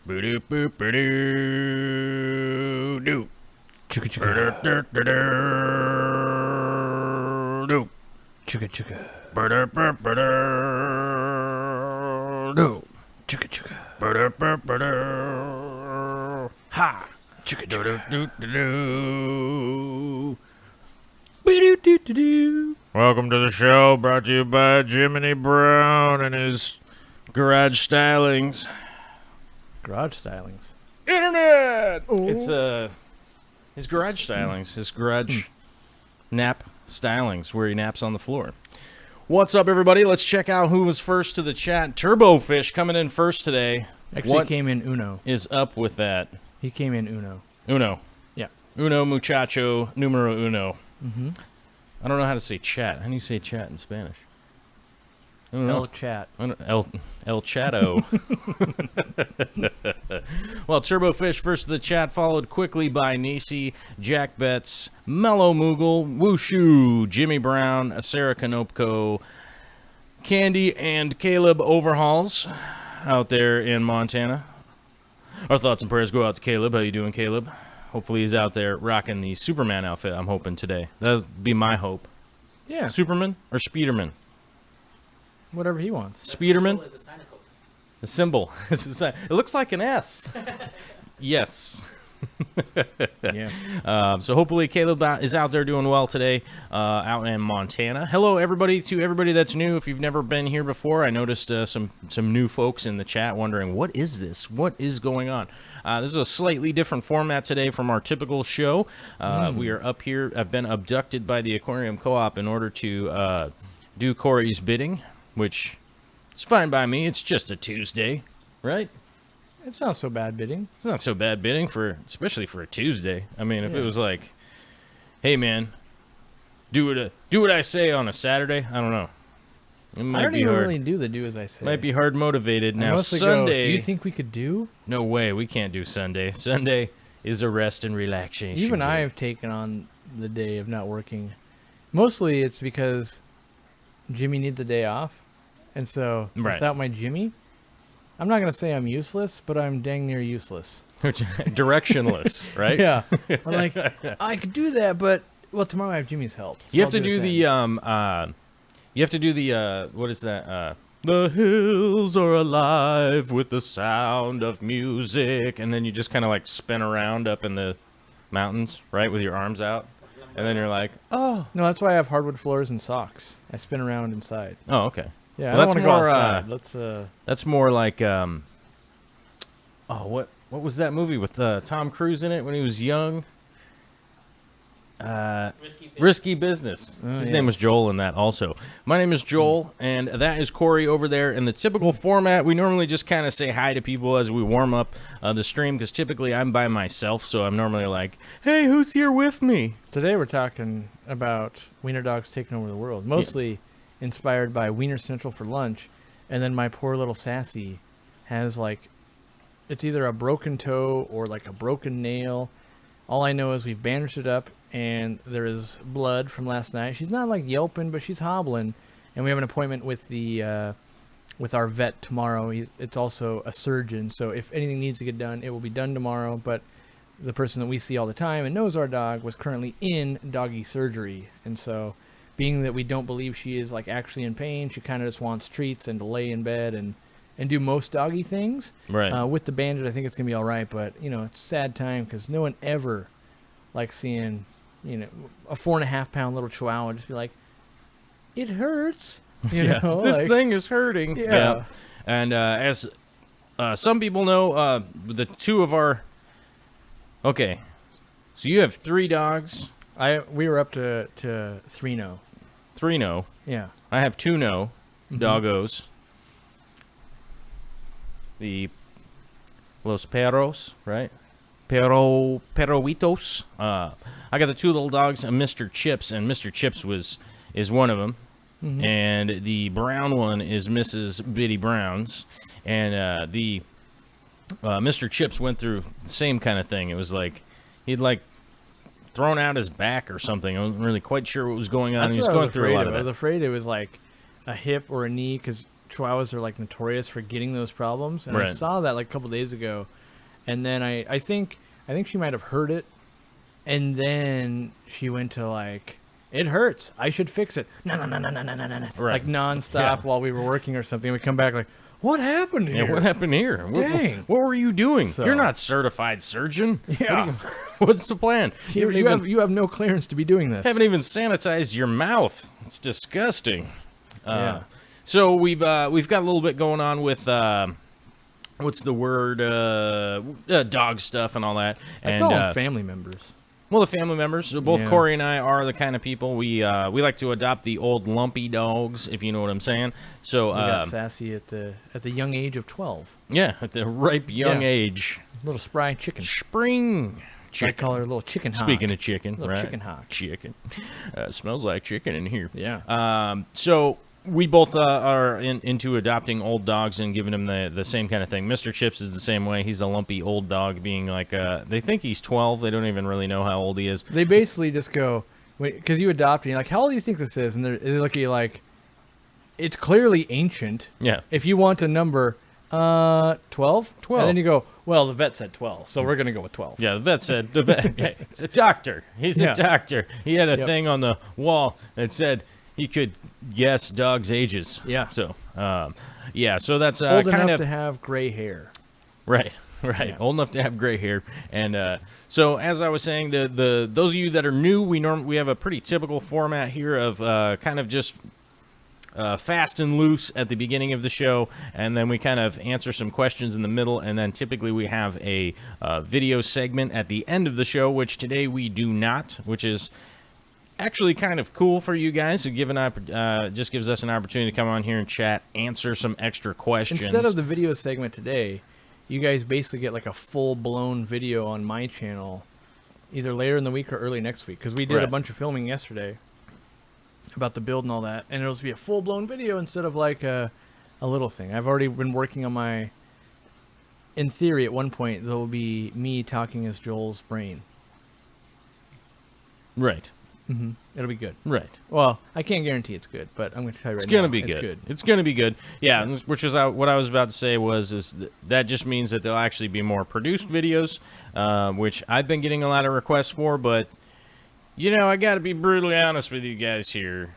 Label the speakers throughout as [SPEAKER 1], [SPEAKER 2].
[SPEAKER 1] Boo-doo, boop, boo-doo, doo.
[SPEAKER 2] Chicka chicka.
[SPEAKER 1] Doo.
[SPEAKER 2] Chicka chicka.
[SPEAKER 1] Boo-doo, boop, boo-doo, doo.
[SPEAKER 2] Chicka chicka.
[SPEAKER 1] Boo-doo, boop, boo-doo. Ha!
[SPEAKER 2] Chicka
[SPEAKER 1] Doo-doo,
[SPEAKER 2] chicka.
[SPEAKER 1] doo-doo-doo.
[SPEAKER 2] Boo-doo-doo-doo-doo.
[SPEAKER 1] Welcome to the show, brought to you by Jiminy Brown and his garage stylings.
[SPEAKER 2] Garage stylings.
[SPEAKER 1] Internet!
[SPEAKER 2] Oh.
[SPEAKER 1] It's his garage stylings, his garage nap stylings, where he naps on the floor. What's up, everybody? Let's check out who was first to the chat. Turbofish coming in first today.
[SPEAKER 2] Actually,
[SPEAKER 1] What
[SPEAKER 2] came in Uno.
[SPEAKER 1] is up with that?
[SPEAKER 2] He came in Uno.
[SPEAKER 1] Uno.
[SPEAKER 2] Yeah.
[SPEAKER 1] Uno muchacho numero uno.
[SPEAKER 2] Mm-hmm.
[SPEAKER 1] I don't know how to say chat. How do you say chat in Spanish? I don't know.
[SPEAKER 2] El chat.
[SPEAKER 1] El Chato. Well, Turbofish first to the chat, followed quickly by Nisi, Jack Betts, Mellow Moogle, Wushu, Jimmy Brown, Sarah Kanopko, Candy, and Caleb Overhauls out there in Montana. Our thoughts and prayers go out to Caleb. How you doing, Caleb? Hopefully he's out there rocking the Superman outfit, I'm hoping, today. That would be my hope.
[SPEAKER 2] Yeah.
[SPEAKER 1] Superman or Speederman?
[SPEAKER 2] Whatever he wants.
[SPEAKER 1] Speederman? The symbol. It looks like an S. Yes.
[SPEAKER 2] Yeah.
[SPEAKER 1] So hopefully Caleb is out there doing well today, out in Montana. Hello, everybody, to everybody that's new. If you've never been here before, I noticed some new folks in the chat wondering, what is this? What is going on? This is a slightly different format today from our typical show. We are up here. I've been abducted by the Aquarium Co-op in order to do Corey's bidding, which is fine by me. It's just a Tuesday, right?
[SPEAKER 2] It's not so bad bidding.
[SPEAKER 1] It's not so bad bidding, especially for a Tuesday. I mean, if it was like, hey, man, do what I say on a Saturday, I don't know. It might
[SPEAKER 2] I don't
[SPEAKER 1] be
[SPEAKER 2] even
[SPEAKER 1] hard.
[SPEAKER 2] really do the do as I say.
[SPEAKER 1] Might be hard motivated.
[SPEAKER 2] I
[SPEAKER 1] Now,
[SPEAKER 2] mostly
[SPEAKER 1] Sunday.
[SPEAKER 2] Go, do you think we could do?
[SPEAKER 1] No way. We can't do Sunday. Sunday is a rest and relaxation.
[SPEAKER 2] Even
[SPEAKER 1] day.
[SPEAKER 2] I have taken on the day of not working. Mostly it's because Jimmy needs a day off. And so without my Jimmy, I'm not going to say I'm useless, but I'm dang near useless.
[SPEAKER 1] Directionless, right?
[SPEAKER 2] Yeah. I'm like, I could do that, but, well, tomorrow I have Jimmy's help. So
[SPEAKER 1] You have
[SPEAKER 2] I'll
[SPEAKER 1] to do
[SPEAKER 2] it
[SPEAKER 1] the,
[SPEAKER 2] then.
[SPEAKER 1] what is that? The hills are alive with the sound of music. And then you just kind of like spin around up in the mountains, right? With your arms out. And then you're like, oh.
[SPEAKER 2] No, that's why I have hardwood floors and socks. I spin around inside.
[SPEAKER 1] Oh, okay.
[SPEAKER 2] Yeah,
[SPEAKER 1] Well,
[SPEAKER 2] I
[SPEAKER 1] that's
[SPEAKER 2] don't want to go
[SPEAKER 1] more,
[SPEAKER 2] outside. Let's,
[SPEAKER 1] That's more like, what was that movie with Tom Cruise in it when he was young? Risky Business.
[SPEAKER 2] Oh,
[SPEAKER 1] His name was Joel in that also. My name is Joel, and that is Corey over there. In the typical format, we normally just kind of say hi to people as we warm up the stream, because typically I'm by myself, so I'm normally like, hey, who's here with me?
[SPEAKER 2] Today we're talking about wiener dogs taking over the world, mostly inspired by Wiener Central for lunch, and then my poor little Sassy has like, it's either a broken toe or like a broken nail. All I know is we've bandaged it up and there is blood from last night. She's not like yelping, but she's hobbling, and we have an appointment with the with our vet tomorrow. It's also a surgeon, so if anything needs to get done, it will be done tomorrow. But the person that we see all the time and knows our dog was currently in doggy surgery, and so being that we don't believe she is like actually in pain, she kind of just wants treats and to lay in bed and do most doggy things.
[SPEAKER 1] Right.
[SPEAKER 2] With the bandage, I think it's gonna be all right, but it's a sad time because no one ever likes seeing a 4.5-pound little Chihuahua just be like, it hurts.
[SPEAKER 1] This
[SPEAKER 2] like,
[SPEAKER 1] thing is hurting.
[SPEAKER 2] Yeah.
[SPEAKER 1] And as some people know, the two of our... Okay. So you have 3 dogs.
[SPEAKER 2] We were up to 3 no.
[SPEAKER 1] 3 no.
[SPEAKER 2] Yeah.
[SPEAKER 1] I have 2 no doggos. The Los Perros, right? Perroitos. I got the 2 little dogs, Mr. Chips, and Mr. Chips is one of them. And the brown one is Mrs. Biddy Brown's. And the Mr. Chips went through the same kind of thing. It was like he'd like thrown out his back or something. I wasn't really quite sure what was going on.
[SPEAKER 2] That's
[SPEAKER 1] He was
[SPEAKER 2] what
[SPEAKER 1] going through a lot of
[SPEAKER 2] I
[SPEAKER 1] it.
[SPEAKER 2] was afraid it was like a hip or a knee because Chihuahuas are like notorious for getting those problems, and I saw that like a couple days ago, and then I think she might have heard it, and then she went to like, it hurts, I should fix it, no, like nonstop while we were working or something. We come back like, what happened here?
[SPEAKER 1] Yeah, what happened here?
[SPEAKER 2] Dang.
[SPEAKER 1] What were you doing?
[SPEAKER 2] So,
[SPEAKER 1] you're not certified surgeon.
[SPEAKER 2] Yeah.
[SPEAKER 1] What's the plan?
[SPEAKER 2] You have no clearance to be doing this.
[SPEAKER 1] Haven't even sanitized your mouth. It's disgusting.
[SPEAKER 2] Yeah.
[SPEAKER 1] So we've got a little bit going on with what's the word? Dog stuff and all that.
[SPEAKER 2] I call them family members.
[SPEAKER 1] Well, the family members. So both Corey and I are the kind of people we like to adopt the old lumpy dogs, if you know what I'm saying. So
[SPEAKER 2] we got Sassy at the young age of 12.
[SPEAKER 1] Yeah, at the ripe young age.
[SPEAKER 2] Little spry chicken.
[SPEAKER 1] Spring chicken.
[SPEAKER 2] I call her a little chicken hawk.
[SPEAKER 1] Speaking of chicken,
[SPEAKER 2] little chicken hawk.
[SPEAKER 1] Chicken. Smells like chicken in here.
[SPEAKER 2] Yeah.
[SPEAKER 1] So we both are into adopting old dogs and giving them the same kind of thing. Mr. Chips is the same way. He's a lumpy old dog, being like, they think he's 12. They don't even really know how old he is.
[SPEAKER 2] They basically just go, because you adopt, and you're like, how old do you think this is? And they look at you like, it's clearly ancient.
[SPEAKER 1] Yeah.
[SPEAKER 2] If you want a number, 12?
[SPEAKER 1] 12.
[SPEAKER 2] And then you go, well, the vet said 12, so we're going to go with 12.
[SPEAKER 1] Yeah, the vet said, hey, it's a doctor. He's a doctor. He had a thing on the wall that said he could guess dogs' ages.
[SPEAKER 2] Yeah.
[SPEAKER 1] So, so that's
[SPEAKER 2] old
[SPEAKER 1] kind
[SPEAKER 2] enough
[SPEAKER 1] of
[SPEAKER 2] to have gray hair.
[SPEAKER 1] Right. Yeah. Old enough to have gray hair. And so, as I was saying, the those of you that are new, we have a pretty typical format here of kind of just fast and loose at the beginning of the show, and then we kind of answer some questions in the middle, and then typically we have a video segment at the end of the show, which today we do not, which is actually kind of cool for you guys to just gives us an opportunity to come on here and chat, answer some extra questions.
[SPEAKER 2] Instead of the video segment today, you guys basically get like a full-blown video on my channel either later in the week or early next week, because we did a bunch of filming yesterday about the build and all that, and it'll be a full-blown video instead of like a little thing. I've already been working on my, in theory at one point there'll be me talking as Joel's brain.
[SPEAKER 1] Right.
[SPEAKER 2] Mm-hmm. It'll be good.
[SPEAKER 1] Right.
[SPEAKER 2] Well, I can't guarantee it's good, but I'm going to tell you right now.
[SPEAKER 1] It's going to be good. It's going to be good. Yeah, which is what I was about to say that just means that there'll actually be more produced videos, which I've been getting a lot of requests for, but, I got to be brutally honest with you guys here.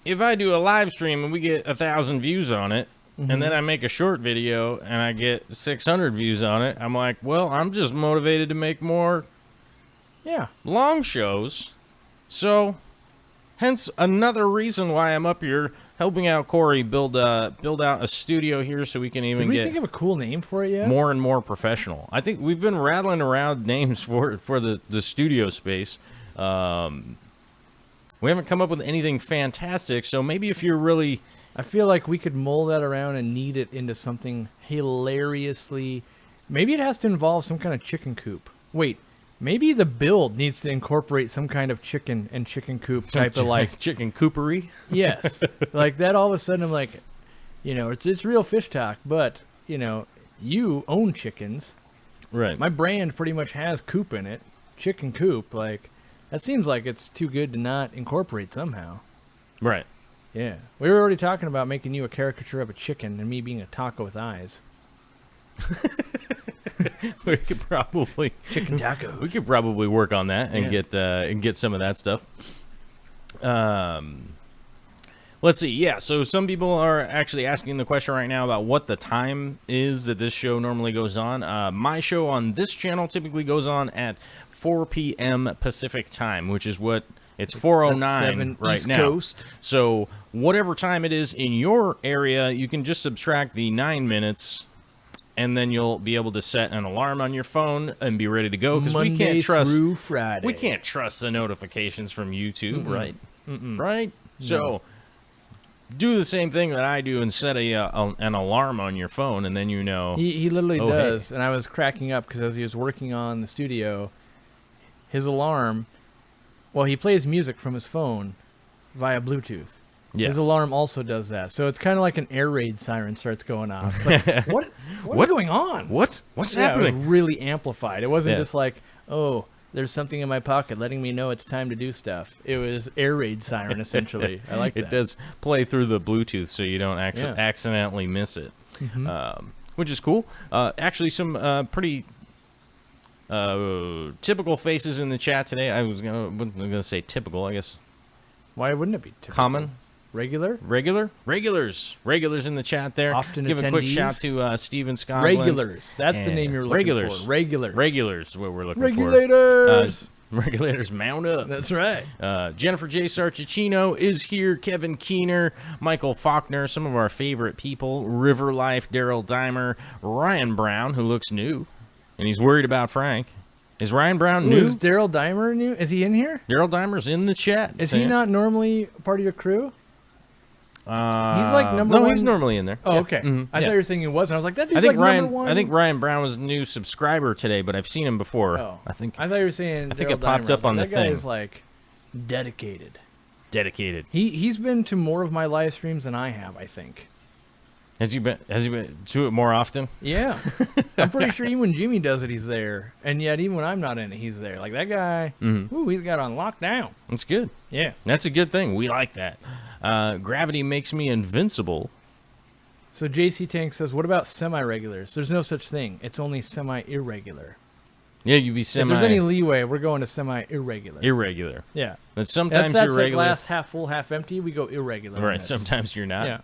[SPEAKER 1] If I do a live stream and we get 1,000 views on it, and then I make a short video and I get 600 views on it, I'm like, well, I'm just motivated to make more long shows. So, hence another reason why I'm up here helping out Corey build out a studio here so we can even
[SPEAKER 2] get think of a cool name for it yet?
[SPEAKER 1] More and more professional. I think we've been rattling around names for the studio space. We haven't come up with anything fantastic, so maybe if you're really...
[SPEAKER 2] I feel like we could mull that around and knead it into something hilariously... Maybe it has to involve some kind of chicken coop. Wait. Maybe the build needs to incorporate some kind of chicken and chicken coop type of like
[SPEAKER 1] chicken coopery.
[SPEAKER 2] Yes, like that. All of a sudden, I'm like, it's real fish talk, but you own chickens,
[SPEAKER 1] right? My
[SPEAKER 2] brand pretty much has coop in it, chicken coop. Like that seems like it's too good to not incorporate somehow.
[SPEAKER 1] Right.
[SPEAKER 2] Yeah, we were already talking about making you a caricature of a chicken and me being a taco with eyes.
[SPEAKER 1] We could probably
[SPEAKER 2] chicken tacos.
[SPEAKER 1] We could probably work on that and get some of that stuff. Let's see. Yeah, so some people are actually asking the question right now about what the time is that this show normally goes on. My show on this channel typically goes on at 4 p.m. Pacific time, which is what it's 4:09 right
[SPEAKER 2] East
[SPEAKER 1] now.
[SPEAKER 2] Coast.
[SPEAKER 1] So whatever time it is in your area, you can just subtract the 9 minutes. And then you'll be able to set an alarm on your phone and be ready to go, because we can't trust
[SPEAKER 2] through Friday.
[SPEAKER 1] We can't trust the notifications from YouTube, right? Right.
[SPEAKER 2] No.
[SPEAKER 1] So do the same thing that I do and set an alarm on your phone, and then
[SPEAKER 2] he literally does.
[SPEAKER 1] Hey.
[SPEAKER 2] And I was cracking up because as he was working on the studio, his alarm. Well, he plays music from his phone via Bluetooth. Yeah. His alarm also does that. So it's kind of like an air raid siren starts going off. It's like, what is going on?
[SPEAKER 1] What's happening?
[SPEAKER 2] It was really amplified. It wasn't just like, oh, There's something in my pocket letting me know it's time to do stuff. It was air raid siren, essentially. I like that.
[SPEAKER 1] It does play through the Bluetooth, so you don't actually accidentally miss it, which is cool. Actually, some pretty typical faces in the chat today. I was gonna say typical, I guess.
[SPEAKER 2] Why wouldn't it be typical?
[SPEAKER 1] Common. Regulars in the chat there.
[SPEAKER 2] Often
[SPEAKER 1] give
[SPEAKER 2] attendees.
[SPEAKER 1] A quick shout to Steven Scotland.
[SPEAKER 2] Regulars. That's the name you're looking for.
[SPEAKER 1] Regulars. What we're looking
[SPEAKER 2] Regulators.
[SPEAKER 1] for. Regulators, mount up.
[SPEAKER 2] That's right.
[SPEAKER 1] Jennifer J. Sarchicino is here. Kevin Keener, Michael Faulkner, some of our favorite people. River Life, Daryl Dimer, Ryan Brown, who looks new, and he's worried about Frank. Is Ryan Brown new?
[SPEAKER 2] Is Daryl Dimer new? Is he in here?
[SPEAKER 1] Daryl Dimer's in the chat.
[SPEAKER 2] Is he not normally part of your crew? He's like number
[SPEAKER 1] no,
[SPEAKER 2] one.
[SPEAKER 1] he's normally in there.
[SPEAKER 2] Oh,
[SPEAKER 1] Yeah.
[SPEAKER 2] okay.
[SPEAKER 1] Mhm.
[SPEAKER 2] I thought you were saying he wasn't. I was like, that
[SPEAKER 1] I
[SPEAKER 2] dude's
[SPEAKER 1] think
[SPEAKER 2] like
[SPEAKER 1] Ryan.
[SPEAKER 2] number one.
[SPEAKER 1] I think Ryan Brown was a new subscriber today, but I've seen him before.
[SPEAKER 2] Oh.
[SPEAKER 1] I think
[SPEAKER 2] I thought you were saying.
[SPEAKER 1] I think
[SPEAKER 2] Daryl
[SPEAKER 1] it popped
[SPEAKER 2] Dimer. I
[SPEAKER 1] up
[SPEAKER 2] was
[SPEAKER 1] on
[SPEAKER 2] like,
[SPEAKER 1] the
[SPEAKER 2] that guy
[SPEAKER 1] thing.
[SPEAKER 2] is like dedicated.
[SPEAKER 1] dedicated.
[SPEAKER 2] He's been to more of my live streams than I have. I think.
[SPEAKER 1] Has he been to it more often?
[SPEAKER 2] Yeah, I'm pretty sure even when Jimmy does it, he's there, and yet even when I'm not in it, he's there. Like that guy, ooh, he's got on lockdown.
[SPEAKER 1] That's good.
[SPEAKER 2] Yeah,
[SPEAKER 1] That's a good thing. We like that. Gravity makes me invincible.
[SPEAKER 2] So JC Tank says, what about semi-regulars? There's no such thing. It's only semi-irregular.
[SPEAKER 1] Yeah, you'd be semi.
[SPEAKER 2] If there's any leeway, we're going to semi-irregular.
[SPEAKER 1] irregular.
[SPEAKER 2] Yeah.
[SPEAKER 1] But sometimes
[SPEAKER 2] That's
[SPEAKER 1] you're
[SPEAKER 2] like
[SPEAKER 1] regular.
[SPEAKER 2] glass half full, half empty. We go irregular. on
[SPEAKER 1] Right.
[SPEAKER 2] this.
[SPEAKER 1] Sometimes you're not.
[SPEAKER 2] Yeah.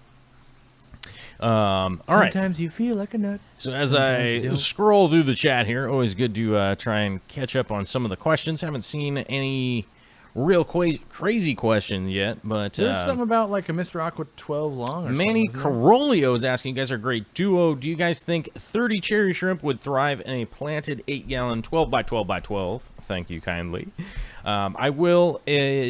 [SPEAKER 1] All right.
[SPEAKER 2] Sometimes you feel like a nut.
[SPEAKER 1] So as
[SPEAKER 2] Sometimes you
[SPEAKER 1] I
[SPEAKER 2] don't.
[SPEAKER 1] scroll through the chat here, always good to try and catch up on some of the questions. Haven't seen any real crazy question yet, but
[SPEAKER 2] There's something about like a Mr. Aqua 12 long or
[SPEAKER 1] Manny
[SPEAKER 2] something. wasn't
[SPEAKER 1] Carolio is asking, you guys are a great duo. Do you guys think 30 cherry shrimp would thrive in a planted 8-gallon 12 by 12 by 12? Thank you kindly. I will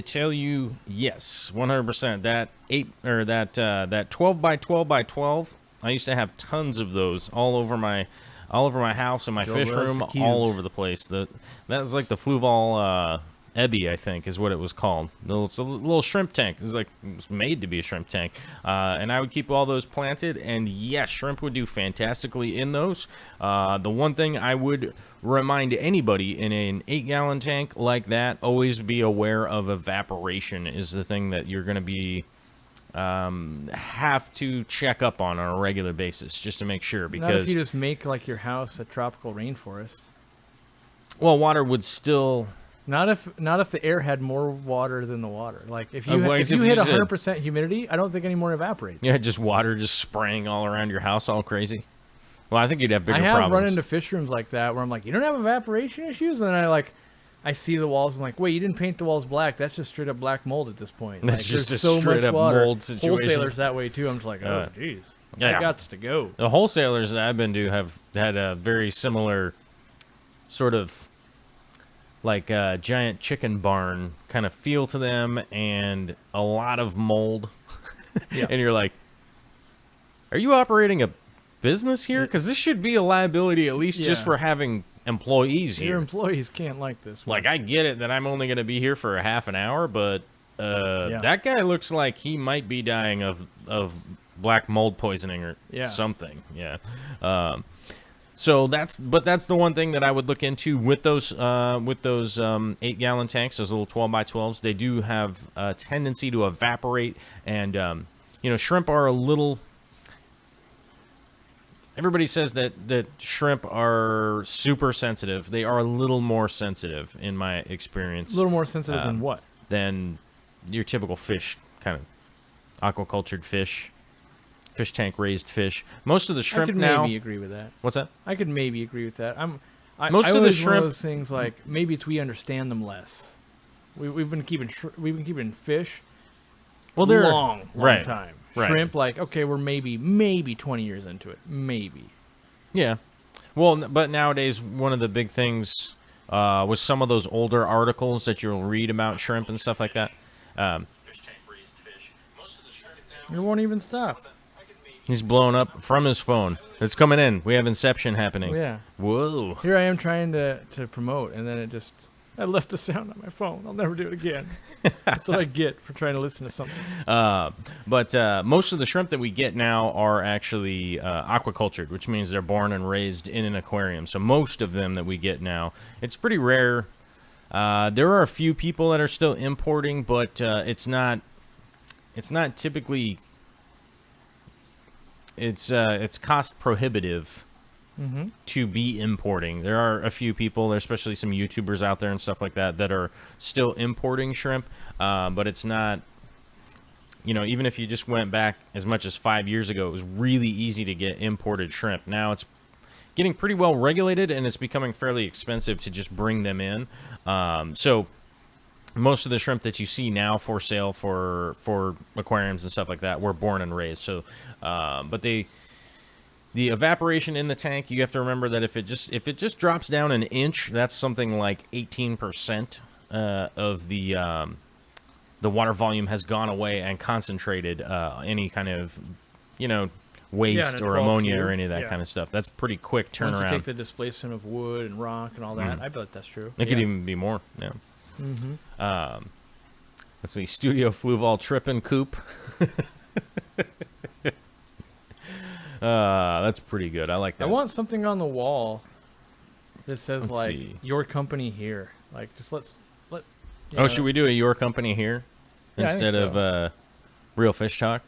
[SPEAKER 1] tell you yes, 100%. That 12 by 12 by 12. I used to have tons of those all over my house and my
[SPEAKER 2] Joe
[SPEAKER 1] fish
[SPEAKER 2] loves
[SPEAKER 1] room,
[SPEAKER 2] the cubes.
[SPEAKER 1] all over the place. That was like the Fluval Ebby, I think, is what it was called. It's a little shrimp tank. It was made to be a shrimp tank. And I would keep all those planted, and yes, shrimp would do fantastically in those. The one thing I would remind anybody in an 8-gallon tank like that, always be aware of evaporation is the thing that you're going to be have to check up on a regular basis just to make sure,
[SPEAKER 2] it? Not if
[SPEAKER 1] because
[SPEAKER 2] you just make like your house a tropical rainforest.
[SPEAKER 1] well, water would still.
[SPEAKER 2] Not if the air had more water than the water. Like if you
[SPEAKER 1] Well,
[SPEAKER 2] if
[SPEAKER 1] if
[SPEAKER 2] you
[SPEAKER 1] you
[SPEAKER 2] hit
[SPEAKER 1] said-
[SPEAKER 2] 100% humidity, I don't think any more evaporates.
[SPEAKER 1] Yeah, just water just spraying all around your house all crazy. Well, I think you'd have bigger
[SPEAKER 2] I have
[SPEAKER 1] problems.
[SPEAKER 2] run into fish rooms like that where I'm like, you don't have evaporation issues, and then I see the walls. I'm like, wait, you didn't paint the walls black. That's just straight up black mold at this point.
[SPEAKER 1] That's
[SPEAKER 2] Like,
[SPEAKER 1] just
[SPEAKER 2] there's
[SPEAKER 1] a
[SPEAKER 2] so
[SPEAKER 1] straight
[SPEAKER 2] much
[SPEAKER 1] up
[SPEAKER 2] water.
[SPEAKER 1] mold situation.
[SPEAKER 2] Wholesalers that way too. I'm just like, oh, jeez,
[SPEAKER 1] yeah.
[SPEAKER 2] that gots to go.
[SPEAKER 1] The wholesalers that I've been to have had a very similar sort of like a giant chicken barn kind of feel to them, and a lot of mold.
[SPEAKER 2] Yeah.
[SPEAKER 1] And you're like, are you operating a business here? Because this should be a liability at least just
[SPEAKER 2] Yeah.
[SPEAKER 1] for having employees
[SPEAKER 2] Your
[SPEAKER 1] here.
[SPEAKER 2] employees can't like this.
[SPEAKER 1] Like,
[SPEAKER 2] much.
[SPEAKER 1] I get it that I'm only going to be here for a half an hour, but that guy looks like he might be dying of black mold poisoning or something. Yeah. So that's the one thing that I would look into with those 8-gallon tanks, those little 12 by 12s. They do have a tendency to evaporate, and shrimp are a little. Everybody says that shrimp are super sensitive. They are a little more sensitive, in my experience.
[SPEAKER 2] A little more sensitive than what?
[SPEAKER 1] Than your typical fish, kind of aquacultured fish tank raised fish. Most of the shrimp
[SPEAKER 2] I could
[SPEAKER 1] now.
[SPEAKER 2] maybe agree with that.
[SPEAKER 1] What's that?
[SPEAKER 2] I could maybe agree with that.
[SPEAKER 1] Most of the
[SPEAKER 2] always one
[SPEAKER 1] shrimp-
[SPEAKER 2] those things like maybe it's we understand them less. We've been keeping fish.
[SPEAKER 1] Well, they're
[SPEAKER 2] long
[SPEAKER 1] right,
[SPEAKER 2] time.
[SPEAKER 1] right.
[SPEAKER 2] Shrimp, like okay, we're maybe 20 years into it, maybe.
[SPEAKER 1] Yeah. Well, but nowadays one of the big things with some of those older articles that you'll read about shrimp and stuff like that. Fish tank raised fish. Most of the shrimp now.
[SPEAKER 2] It won't even stop.
[SPEAKER 1] He's blown up from his phone. It's coming in. We have Inception happening.
[SPEAKER 2] Yeah.
[SPEAKER 1] Whoa.
[SPEAKER 2] Here I am trying to promote, and then I left the sound on my phone. I'll never do it again. That's what I get for trying to listen to something.
[SPEAKER 1] But most of the shrimp that we get now are actually aquacultured, which means they're born and raised in an aquarium. So most of them that we get now, it's pretty rare There are a few people that are still importing, but it's not typically. It's cost prohibitive to be importing. There are a few people, especially some YouTubers out there and stuff like that, that are still importing shrimp, but it's not. Even if you just went back as much as 5 years ago, it was really easy to get imported shrimp. Now it's getting pretty well regulated, and it's becoming fairly expensive to just bring them in. So most of the shrimp that you see now for sale for aquariums and stuff like that were born and raised. So, but the evaporation in the tank, you have to remember that if it just drops down an inch, that's something like 18% of the water volume has gone away and concentrated any kind of, waste or ammonia or any of that kind of stuff. That's pretty quick turnaround.
[SPEAKER 2] Once you take the displacement of wood and rock and all that, I bet that's true.
[SPEAKER 1] It could even be more. Yeah. Let's see. Studio Fluval Trippin' Coop. That's pretty good. I like that.
[SPEAKER 2] I want something on the wall that says
[SPEAKER 1] Let's see.
[SPEAKER 2] your company here. Like, just let.
[SPEAKER 1] Should we do a your company here instead of real fish talk?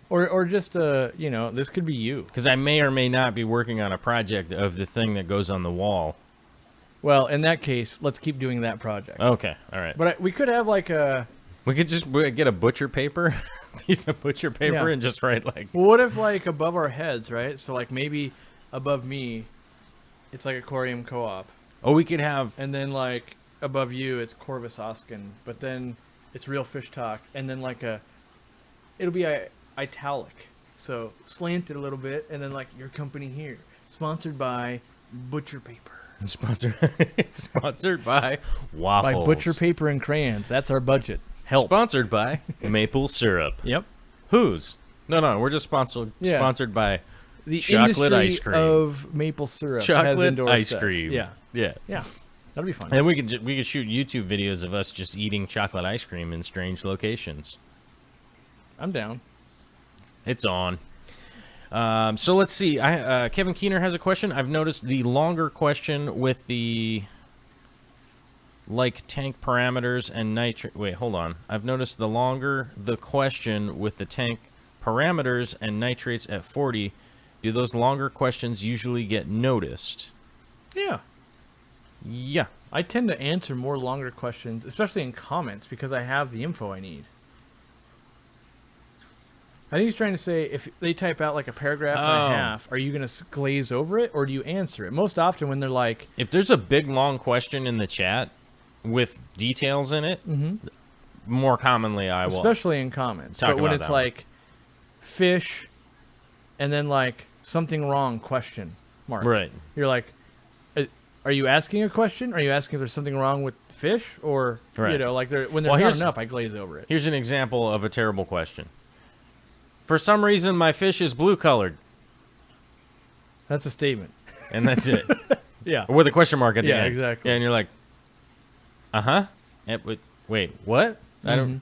[SPEAKER 2] Or just this could be you.
[SPEAKER 1] Because I may or may not be working on a project of the thing that goes on the wall.
[SPEAKER 2] Well, in that case, let's keep doing that project.
[SPEAKER 1] Okay, all right.
[SPEAKER 2] But we could have like a.
[SPEAKER 1] We could just get a butcher paper, piece of butcher paper, and just write like.
[SPEAKER 2] Well, what if like above our heads, right? So like maybe above me, it's like Aquarium Co-op.
[SPEAKER 1] Oh, we could have.
[SPEAKER 2] And then like above you, it's Corvus Oskin. But then it's Real Fish Talk, and then like it'll be italic, so slanted a little bit, and then like your company here, sponsored by butcher paper.
[SPEAKER 1] Sponsored by waffles.
[SPEAKER 2] By butcher paper and crayons. That's our budget. Help.
[SPEAKER 1] Sponsored by maple syrup.
[SPEAKER 2] Yep.
[SPEAKER 1] Whose? No. We're just sponsored by
[SPEAKER 2] the
[SPEAKER 1] chocolate
[SPEAKER 2] industry
[SPEAKER 1] ice cream
[SPEAKER 2] of maple syrup.
[SPEAKER 1] Chocolate
[SPEAKER 2] has
[SPEAKER 1] ice
[SPEAKER 2] us.
[SPEAKER 1] cream.
[SPEAKER 2] Yeah. That'll be fun.
[SPEAKER 1] And we could shoot YouTube videos of us just eating chocolate ice cream in strange locations.
[SPEAKER 2] I'm down.
[SPEAKER 1] It's on. So let's see. Kevin Keener has a question. I've noticed the longer question with the tank parameters and nitrate. Wait, hold on. I've noticed the longer the question with the tank parameters and nitrates at 40. Do those longer questions usually get noticed?
[SPEAKER 2] Yeah.
[SPEAKER 1] Yeah.
[SPEAKER 2] I tend to answer more longer questions, especially in comments, because I have the info I need. I think he's trying to say if they type out like a paragraph and a half, are you going to glaze over it or do you answer it? Most often when they're like...
[SPEAKER 1] If there's a big, long question in the chat with details in it, more commonly I will...
[SPEAKER 2] Especially in comments. But when it's like fish and then like something wrong question mark.
[SPEAKER 1] Right.
[SPEAKER 2] You're like, are you asking a question? Are you asking if there's something wrong with fish? Or,
[SPEAKER 1] right.
[SPEAKER 2] Like when there's not enough, I glaze over it.
[SPEAKER 1] Here's an example of a terrible question. For some reason, my fish is blue-colored.
[SPEAKER 2] That's a statement.
[SPEAKER 1] And that's it.
[SPEAKER 2] Yeah.
[SPEAKER 1] Or with a question mark at the end.
[SPEAKER 2] Yeah, exactly.
[SPEAKER 1] Yeah, and you're like, uh-huh. Wait, what? I don't...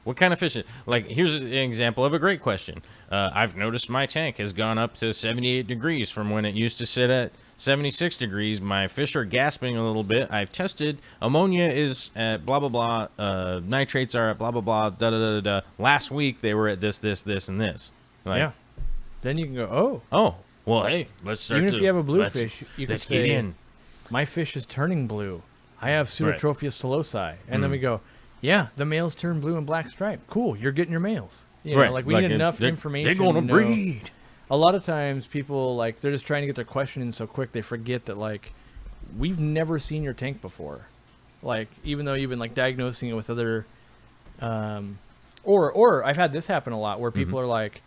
[SPEAKER 1] What kind of fish is... Like, here's an example of a great question. I've noticed my tank has gone up to 78 degrees from when it used to sit at 76 degrees. My fish are gasping a little bit. I've tested. Ammonia is at blah, blah, blah. Nitrates are at blah, blah, blah. Da, da, da, da, da. Last week, they were at this, this, this, and this. Like,
[SPEAKER 2] yeah. Then you can go,
[SPEAKER 1] oh, well, hey, let's start.
[SPEAKER 2] Even if you have a blue fish, you can
[SPEAKER 1] let's
[SPEAKER 2] say,
[SPEAKER 1] get in.
[SPEAKER 2] My fish is turning blue. I have Pseudotrophia solosi. And then we go, yeah, the males turn blue and black stripe. Cool, you're getting your males. You know, like we need enough information.
[SPEAKER 1] They're going to breed.
[SPEAKER 2] A lot of times people, like, they're just trying to get their question in so quick they forget that, like, we've never seen your tank before. Like, even though you've been, like, diagnosing it with other... Or I've had this happen a lot where people are like,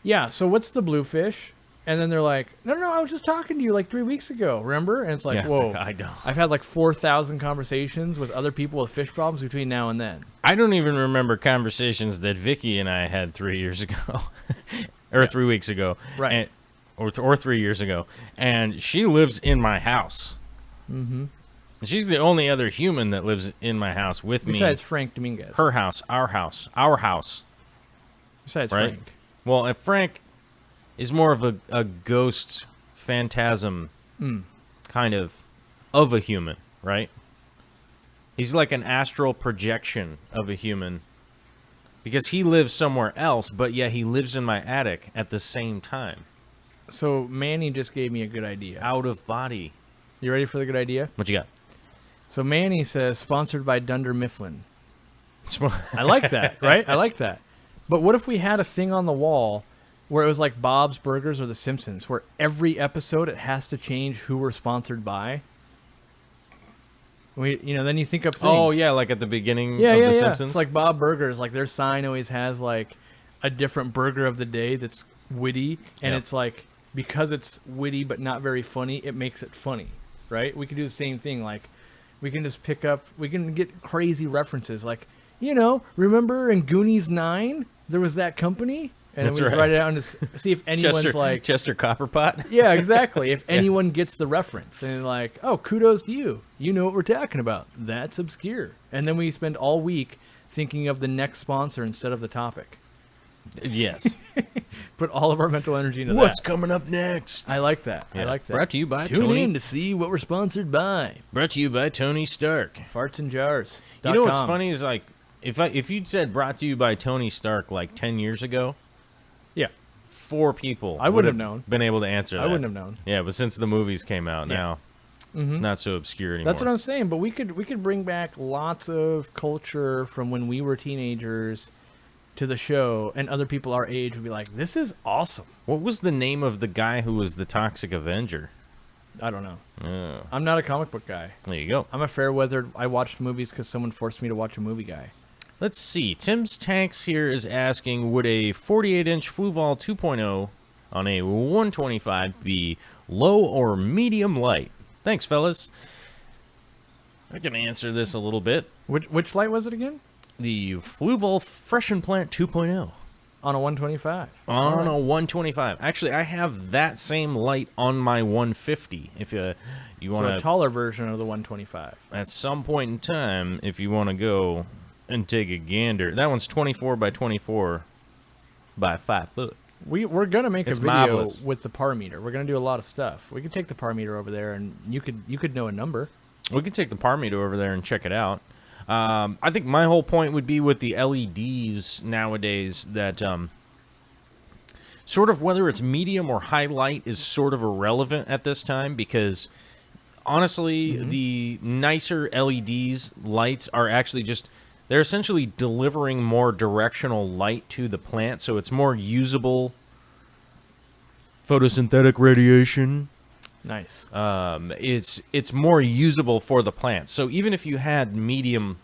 [SPEAKER 2] yeah, so what's the blue fish? And then they're like, no, I was just talking to you like 3 weeks ago, remember? And it's like, whoa.
[SPEAKER 1] I don't.
[SPEAKER 2] I've had like 4,000 conversations with other people with fish problems between now and then.
[SPEAKER 1] I don't even remember conversations that Vicky and I had 3 years ago. Or 3 weeks ago.
[SPEAKER 2] Right.
[SPEAKER 1] Or 3 years ago. And she lives in my house.
[SPEAKER 2] Mm-hmm.
[SPEAKER 1] She's the only other human that lives in my house with me.
[SPEAKER 2] Besides Frank Dominguez.
[SPEAKER 1] Her house, our house, our house.
[SPEAKER 2] Besides
[SPEAKER 1] right?
[SPEAKER 2] Frank.
[SPEAKER 1] Well, if Frank is more of a ghost phantasm kind of a human, right? He's like an astral projection of a human. Because he lives somewhere else, but yet he lives in my attic at the same time.
[SPEAKER 2] So Manny just gave me a good idea.
[SPEAKER 1] Out of body.
[SPEAKER 2] You ready for the good idea?
[SPEAKER 1] What you got?
[SPEAKER 2] So Manny says, sponsored by Dunder Mifflin. I like that, right? I like that. But what if we had a thing on the wall where it was like Bob's Burgers or The Simpsons, where every episode it has to change who we're sponsored by? Then you think up things.
[SPEAKER 1] Oh, yeah, like at the beginning of The Simpsons?
[SPEAKER 2] It's like Bob Burgers. Like their sign always has like a different burger of the day that's witty. And it's like, because it's witty but not very funny, it makes it funny, right? We could do the same thing. Like we can just we can get crazy references. Like, remember in Goonies 9, there was that company? And
[SPEAKER 1] That's
[SPEAKER 2] then we just write it down to see if anyone's like...
[SPEAKER 1] Chester Copperpot?
[SPEAKER 2] Yeah, exactly. If anyone gets the reference. And like, oh, kudos to you. You know what we're talking about. That's obscure. And then we spend all week thinking of the next sponsor instead of the topic.
[SPEAKER 1] Yes.
[SPEAKER 2] Put all of our mental energy into that.
[SPEAKER 1] What's coming up next?
[SPEAKER 2] I like that.
[SPEAKER 1] Yeah.
[SPEAKER 2] I like that.
[SPEAKER 1] Brought to you by
[SPEAKER 2] Tune
[SPEAKER 1] Tony.
[SPEAKER 2] in to see what we're sponsored by.
[SPEAKER 1] Brought to you by Tony Stark.
[SPEAKER 2] Farts and Jars.
[SPEAKER 1] You know what's funny is like, if you'd said brought to you by Tony Stark like 10 years ago,
[SPEAKER 2] yeah,
[SPEAKER 1] 4 people
[SPEAKER 2] I wouldn't have known.
[SPEAKER 1] Been able to answer that.
[SPEAKER 2] I wouldn't have known.
[SPEAKER 1] Yeah, but since the movies came out now, not so obscure anymore.
[SPEAKER 2] That's what I'm saying. But we could bring back lots of culture from when we were teenagers to the show, and other people our age would be like, "This is awesome."
[SPEAKER 1] What was the name of the guy who was the Toxic Avenger?
[SPEAKER 2] I don't know.
[SPEAKER 1] Oh,
[SPEAKER 2] I'm not a comic book guy.
[SPEAKER 1] there you go.
[SPEAKER 2] I'm a fair weathered. I watched movies because someone forced me to watch a movie guy.
[SPEAKER 1] Let's see. Tim's Tanks here is asking, would a 48-inch Fluval 2.0 on a 125 be low or medium light? Thanks, fellas. I can answer this a little bit.
[SPEAKER 2] Which light was it again?
[SPEAKER 1] The Fluval Fresh and Plant 2.0.
[SPEAKER 2] On a 125.
[SPEAKER 1] On a 125. Actually, I have that same light on my 150. If you want
[SPEAKER 2] So a taller version of the 125.
[SPEAKER 1] at some point in time, if you want to go and take a gander. That one's 24 by 24 by 5 foot.
[SPEAKER 2] We're gonna make
[SPEAKER 1] It's
[SPEAKER 2] a video
[SPEAKER 1] marvelous.
[SPEAKER 2] with the par meter. We're gonna do a lot of stuff. We could take the par meter over there, and you could know a number.
[SPEAKER 1] We could take the par meter over there and check it out. I think my whole point would be with the LEDs nowadays that sort of whether it's medium or high light is sort of irrelevant at this time, because honestly, the nicer LEDs lights are actually just, they're essentially delivering more directional light to the plant, so it's more usable. Photosynthetic radiation.
[SPEAKER 2] Nice.
[SPEAKER 1] It's more usable for the plant. So even if you had medium,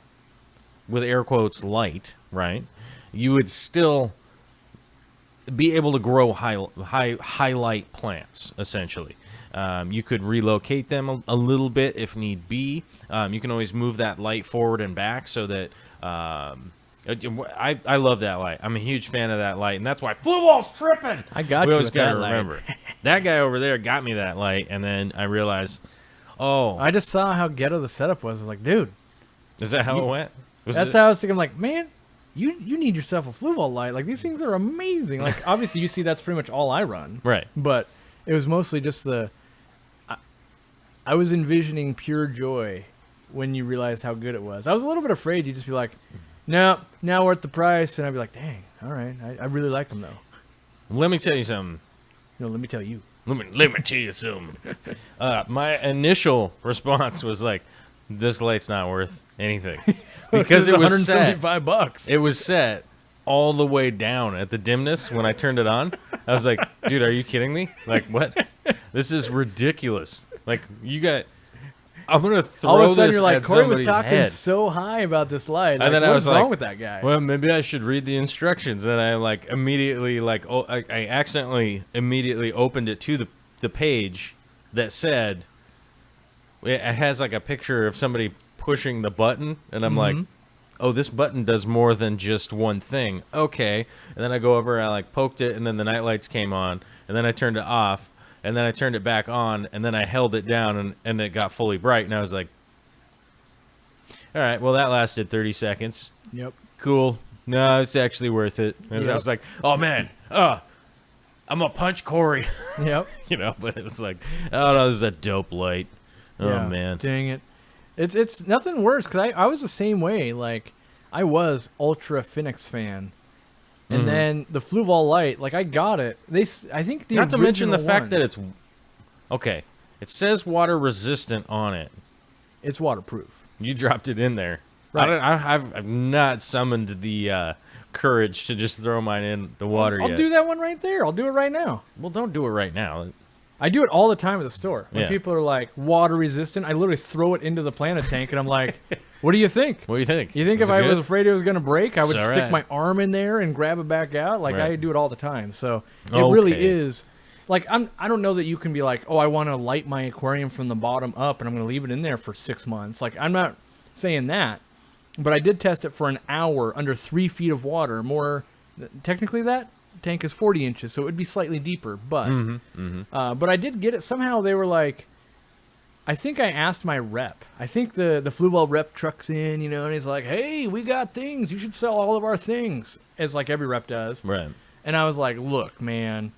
[SPEAKER 1] with air quotes, light, right, you would still be able to grow high light plants, essentially. You could relocate them a little bit if need be. You can always move that light forward and back so that I love that light. I'm a huge fan of that light, and that's why Fluval's tripping.
[SPEAKER 2] I got
[SPEAKER 1] we
[SPEAKER 2] you
[SPEAKER 1] always
[SPEAKER 2] with
[SPEAKER 1] gotta
[SPEAKER 2] that light.
[SPEAKER 1] remember. That guy over there got me that light, and then I realized, oh,
[SPEAKER 2] I just saw how ghetto the setup was. I was like, dude,
[SPEAKER 1] is that how it went?
[SPEAKER 2] that's how I was thinking. I'm like, man, you need yourself a Fluval light. Like, these things are amazing. Like, obviously, you see that's pretty much all I run.
[SPEAKER 1] Right.
[SPEAKER 2] But it was mostly just I was envisioning pure joy when you realized how good it was. I was a little bit afraid you'd just be like, no, now we're at the price. And I'd be like, dang, all right. I really like them, though.
[SPEAKER 1] Let me tell you something.
[SPEAKER 2] No, let me tell you.
[SPEAKER 1] Let me tell you something. My initial response was like, this light's not worth anything. Because it was set.
[SPEAKER 2] $175.
[SPEAKER 1] It was set all the way down at the dimness when I turned it on. I was like, dude, are you kidding me? Like, what? This is ridiculous. Like, I'm going to throw
[SPEAKER 2] All of a sudden,
[SPEAKER 1] this
[SPEAKER 2] you're like,
[SPEAKER 1] at
[SPEAKER 2] Corey was
[SPEAKER 1] somebody's
[SPEAKER 2] talking
[SPEAKER 1] head.
[SPEAKER 2] so high about this light.
[SPEAKER 1] And then I
[SPEAKER 2] what's
[SPEAKER 1] was like,
[SPEAKER 2] wrong with that guy?
[SPEAKER 1] Well, maybe I should read the instructions. And I immediately I accidentally immediately opened it to the page that said, it has like a picture of somebody pushing the button, and I'm like, oh, this button does more than just one thing. Okay. And then I go over and I poked it, and then the night lights came on, and then I turned it off, and then I turned it back on, and then I held it down, and it got fully bright, and I was like, all right, well, that lasted 30 seconds.
[SPEAKER 2] Yep.
[SPEAKER 1] Cool. No, it's actually worth it. And I
[SPEAKER 2] Yep.
[SPEAKER 1] was like, oh, man, I'm going to punch Corey.
[SPEAKER 2] Yep.
[SPEAKER 1] But it was like, oh, no, this is a dope light. Oh,
[SPEAKER 2] Yeah.
[SPEAKER 1] man.
[SPEAKER 2] Dang it. It's nothing worse because I was the same way. Like I was ultra Phoenix fan, and then the Fluval light, like I got it. I think the
[SPEAKER 1] Not to mention the fact that
[SPEAKER 2] ones,
[SPEAKER 1] it's okay. It says water resistant on it.
[SPEAKER 2] it's waterproof.
[SPEAKER 1] You dropped it in there.
[SPEAKER 2] Right.
[SPEAKER 1] I've not summoned the courage to just throw mine in the water
[SPEAKER 2] I'll
[SPEAKER 1] yet.
[SPEAKER 2] do that one right there. I'll do it right now.
[SPEAKER 1] Well, don't do it right now.
[SPEAKER 2] I do it all the time at the store. When
[SPEAKER 1] Yeah.
[SPEAKER 2] people are like water resistant, I literally throw it into the Planet tank, and I'm like, "What do you think?
[SPEAKER 1] What do you think?
[SPEAKER 2] You think
[SPEAKER 1] Is
[SPEAKER 2] if
[SPEAKER 1] it
[SPEAKER 2] I
[SPEAKER 1] good?
[SPEAKER 2] was afraid it was going to break, I would
[SPEAKER 1] It's all
[SPEAKER 2] stick
[SPEAKER 1] right.
[SPEAKER 2] my arm in there and grab it back out? Like
[SPEAKER 1] Right.
[SPEAKER 2] I do it all the time. So it really
[SPEAKER 1] Okay.
[SPEAKER 2] is. Like I don't know that you can be like, oh, I want to light my aquarium from the bottom up, and I'm going to leave it in there for 6 months. Like I'm not saying that, but I did test it for an hour under 3 feet of water. More technically, that tank is 40 inches, so it would be slightly deeper. But but I did get it. Somehow they were like, I think I asked my rep. I think the Fluval rep trucks in, you know, and he's like, hey, we got things. You should sell all of our things, as like every rep does.
[SPEAKER 1] Right.
[SPEAKER 2] And I was like, look, man,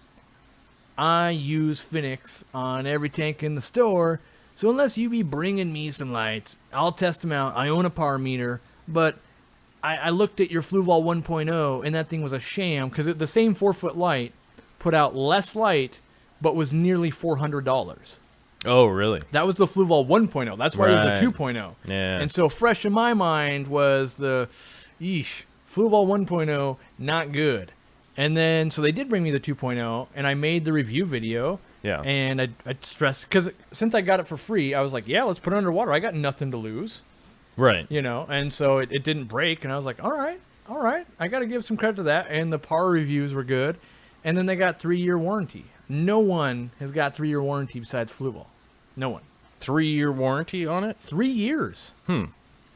[SPEAKER 2] I use Phoenix on every tank in the store, so unless you be bringing me some lights, I'll test them out. I own a power meter, but I looked at your Fluval 1.0, and that thing was a sham, because the same 4-foot light put out less light, but was nearly $400.
[SPEAKER 1] Oh, really?
[SPEAKER 2] That was the Fluval 1.0. That's why it was
[SPEAKER 1] Right.
[SPEAKER 2] a 2.0.
[SPEAKER 1] Yeah.
[SPEAKER 2] And so fresh in my mind was the, Fluval 1.0, not good. And then, so they did bring me the 2.0, and I made the review video.
[SPEAKER 1] Yeah.
[SPEAKER 2] And I stressed, because since I got it for free, I was like, yeah, let's put it underwater. I got nothing to lose,
[SPEAKER 1] Right.
[SPEAKER 2] you know? And so it didn't break, and I was like, all right. I got to give some credit to that. And the power reviews were good. And then they got 3-year warranty. No one has got 3-year warranty besides Fluval. No one.
[SPEAKER 1] 3-year warranty on it?
[SPEAKER 2] 3 years.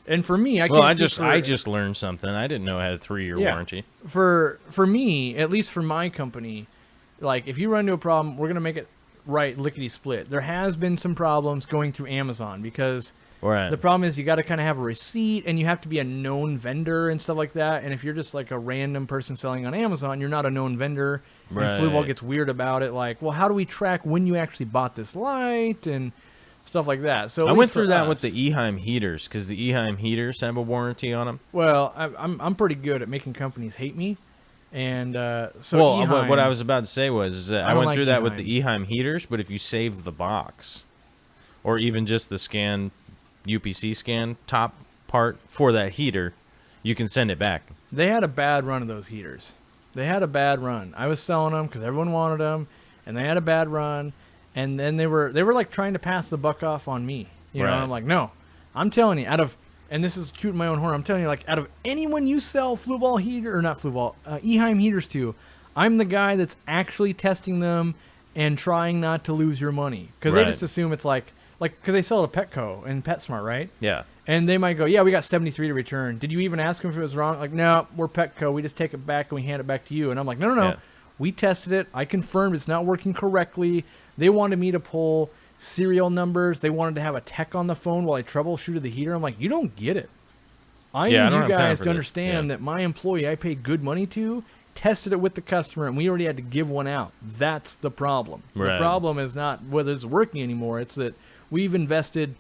[SPEAKER 2] And for me, I
[SPEAKER 1] Well,
[SPEAKER 2] can't speak
[SPEAKER 1] I just learned something. I didn't know it had a 3-year warranty.
[SPEAKER 2] For me, at least for my company, like if you run into a problem, we're gonna make it right lickety split. There has been some problems going through Amazon because
[SPEAKER 1] Right.
[SPEAKER 2] the problem is you got to kind of have a receipt and you have to be a known vendor and stuff like that. And if you're just like a random person selling on Amazon, you're not a known vendor.
[SPEAKER 1] Right.
[SPEAKER 2] And Fluval gets weird about it. Like, well, how do we track when you actually bought this light and stuff like that? So
[SPEAKER 1] I
[SPEAKER 2] at
[SPEAKER 1] went
[SPEAKER 2] least for
[SPEAKER 1] through that with
[SPEAKER 2] us-
[SPEAKER 1] the Eheim heaters because the Eheim heaters have a warranty on them.
[SPEAKER 2] Well, I'm pretty good at making companies hate me. And so
[SPEAKER 1] Well,
[SPEAKER 2] Eheim,
[SPEAKER 1] what I was about to say was that
[SPEAKER 2] I
[SPEAKER 1] I
[SPEAKER 2] don't
[SPEAKER 1] went
[SPEAKER 2] like
[SPEAKER 1] through that with
[SPEAKER 2] Eheim.
[SPEAKER 1] the Eheim heaters, but if you save the box, or even just the scan, UPC scan top part for that heater, you can send it back.
[SPEAKER 2] They had a bad run of those heaters. They had a bad run. I was selling them because everyone wanted them, and they had a bad run. And then they were like trying to pass the buck off on me. You know,
[SPEAKER 1] Right.
[SPEAKER 2] I'm like, no, I'm telling you, and this is tooting my own horn. I'm telling you, like, out of anyone you sell Fluval heater or not Fluval, Eheim heaters to, I'm the guy that's actually testing them and trying not to lose your money because they
[SPEAKER 1] Right.
[SPEAKER 2] just assume it's like because they sell it at Petco and PetSmart, right?
[SPEAKER 1] Yeah.
[SPEAKER 2] And they might go, yeah, we got 73 to return. Did you even ask them if it was wrong? Like, no, we're Petco. We just take it back and we hand it back to you. And I'm like, no.
[SPEAKER 1] Yeah.
[SPEAKER 2] We tested it. I confirmed it's not working correctly. They wanted me to pull serial numbers. They wanted to have a tech on the phone while I troubleshooted the heater. I'm like, you don't get it. I
[SPEAKER 1] Yeah, I
[SPEAKER 2] need
[SPEAKER 1] don't
[SPEAKER 2] you
[SPEAKER 1] have time
[SPEAKER 2] guys
[SPEAKER 1] for
[SPEAKER 2] to
[SPEAKER 1] this.
[SPEAKER 2] understand
[SPEAKER 1] Yeah.
[SPEAKER 2] that my employee I pay good money to tested it with the customer, and we already had to give one out. That's the problem. The
[SPEAKER 1] Right.
[SPEAKER 2] problem is not whether it's working anymore. It's that we've invested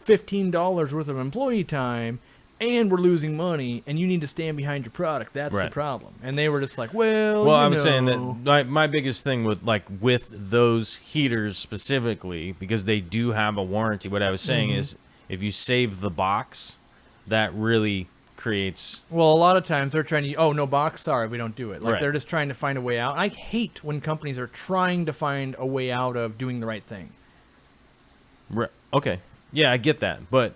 [SPEAKER 2] $15 worth of employee time and we're losing money, and you need to stand behind your product. That's the
[SPEAKER 1] Right.
[SPEAKER 2] problem. And they were just like, well,
[SPEAKER 1] Well,
[SPEAKER 2] you
[SPEAKER 1] I was saying
[SPEAKER 2] know.
[SPEAKER 1] that my biggest thing with those heaters specifically, because they do have a warranty, what I was saying is if you save the box, that really creates...
[SPEAKER 2] Well, a lot of times they're trying to, oh, no box, sorry, we don't do it. Like,
[SPEAKER 1] Right.
[SPEAKER 2] they're just trying to find a way out. I hate when companies are trying to find a way out of doing the right thing.
[SPEAKER 1] Okay. Yeah, I get that. But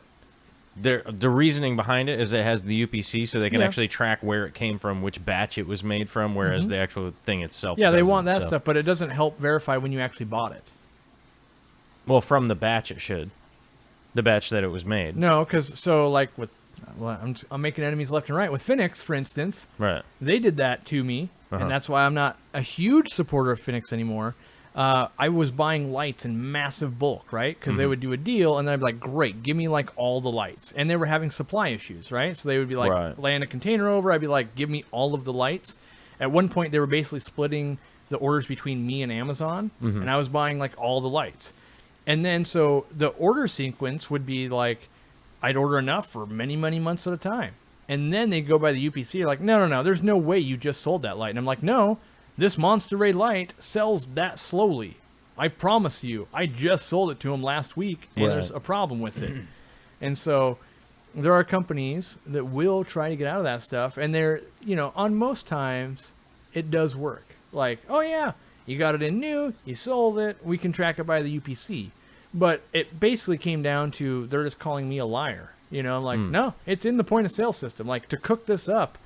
[SPEAKER 1] the reasoning behind it is it has the UPC, so they can
[SPEAKER 2] Yeah.
[SPEAKER 1] actually track where it came from, which batch it was made from, whereas the actual thing itself
[SPEAKER 2] Yeah, they
[SPEAKER 1] doesn't,
[SPEAKER 2] want that
[SPEAKER 1] so-
[SPEAKER 2] stuff, but it doesn't help verify when you actually bought it.
[SPEAKER 1] Well, from the batch it should. The batch that it was made.
[SPEAKER 2] No, because, so, like, with, well, I'm making enemies left and right. With Phoenix, for instance,
[SPEAKER 1] Right.
[SPEAKER 2] they did that to me,
[SPEAKER 1] Uh-huh.
[SPEAKER 2] and that's why I'm not a huge supporter of Phoenix anymore. I was buying lights in massive bulk, right? Because they would do a deal, and then I'd be like, great, give me, like, all the lights. And they were having supply issues, right? So they would be like,
[SPEAKER 1] Right.
[SPEAKER 2] laying a container over. I'd be like, give me all of the lights. At one point, they were basically splitting the orders between me and Amazon, and I was buying, like, all the lights. And then, so the order sequence would be like, I'd order enough for many, many months at a time. And then they go by the UPC. They're like, no, there's no way you just sold that light. And I'm like, no, this Monster Ray light sells that slowly. I promise you. I just sold it to them last week, and there's a problem with it. And so there are companies that will try to get out of that stuff. And they're, on most times, it does work. Like, oh, yeah, you got it in new, you sold it, we can track it by the UPC. But it basically came down to they're just calling me a liar. I'm like, no, it's in the point of sale system. Like, to cook this up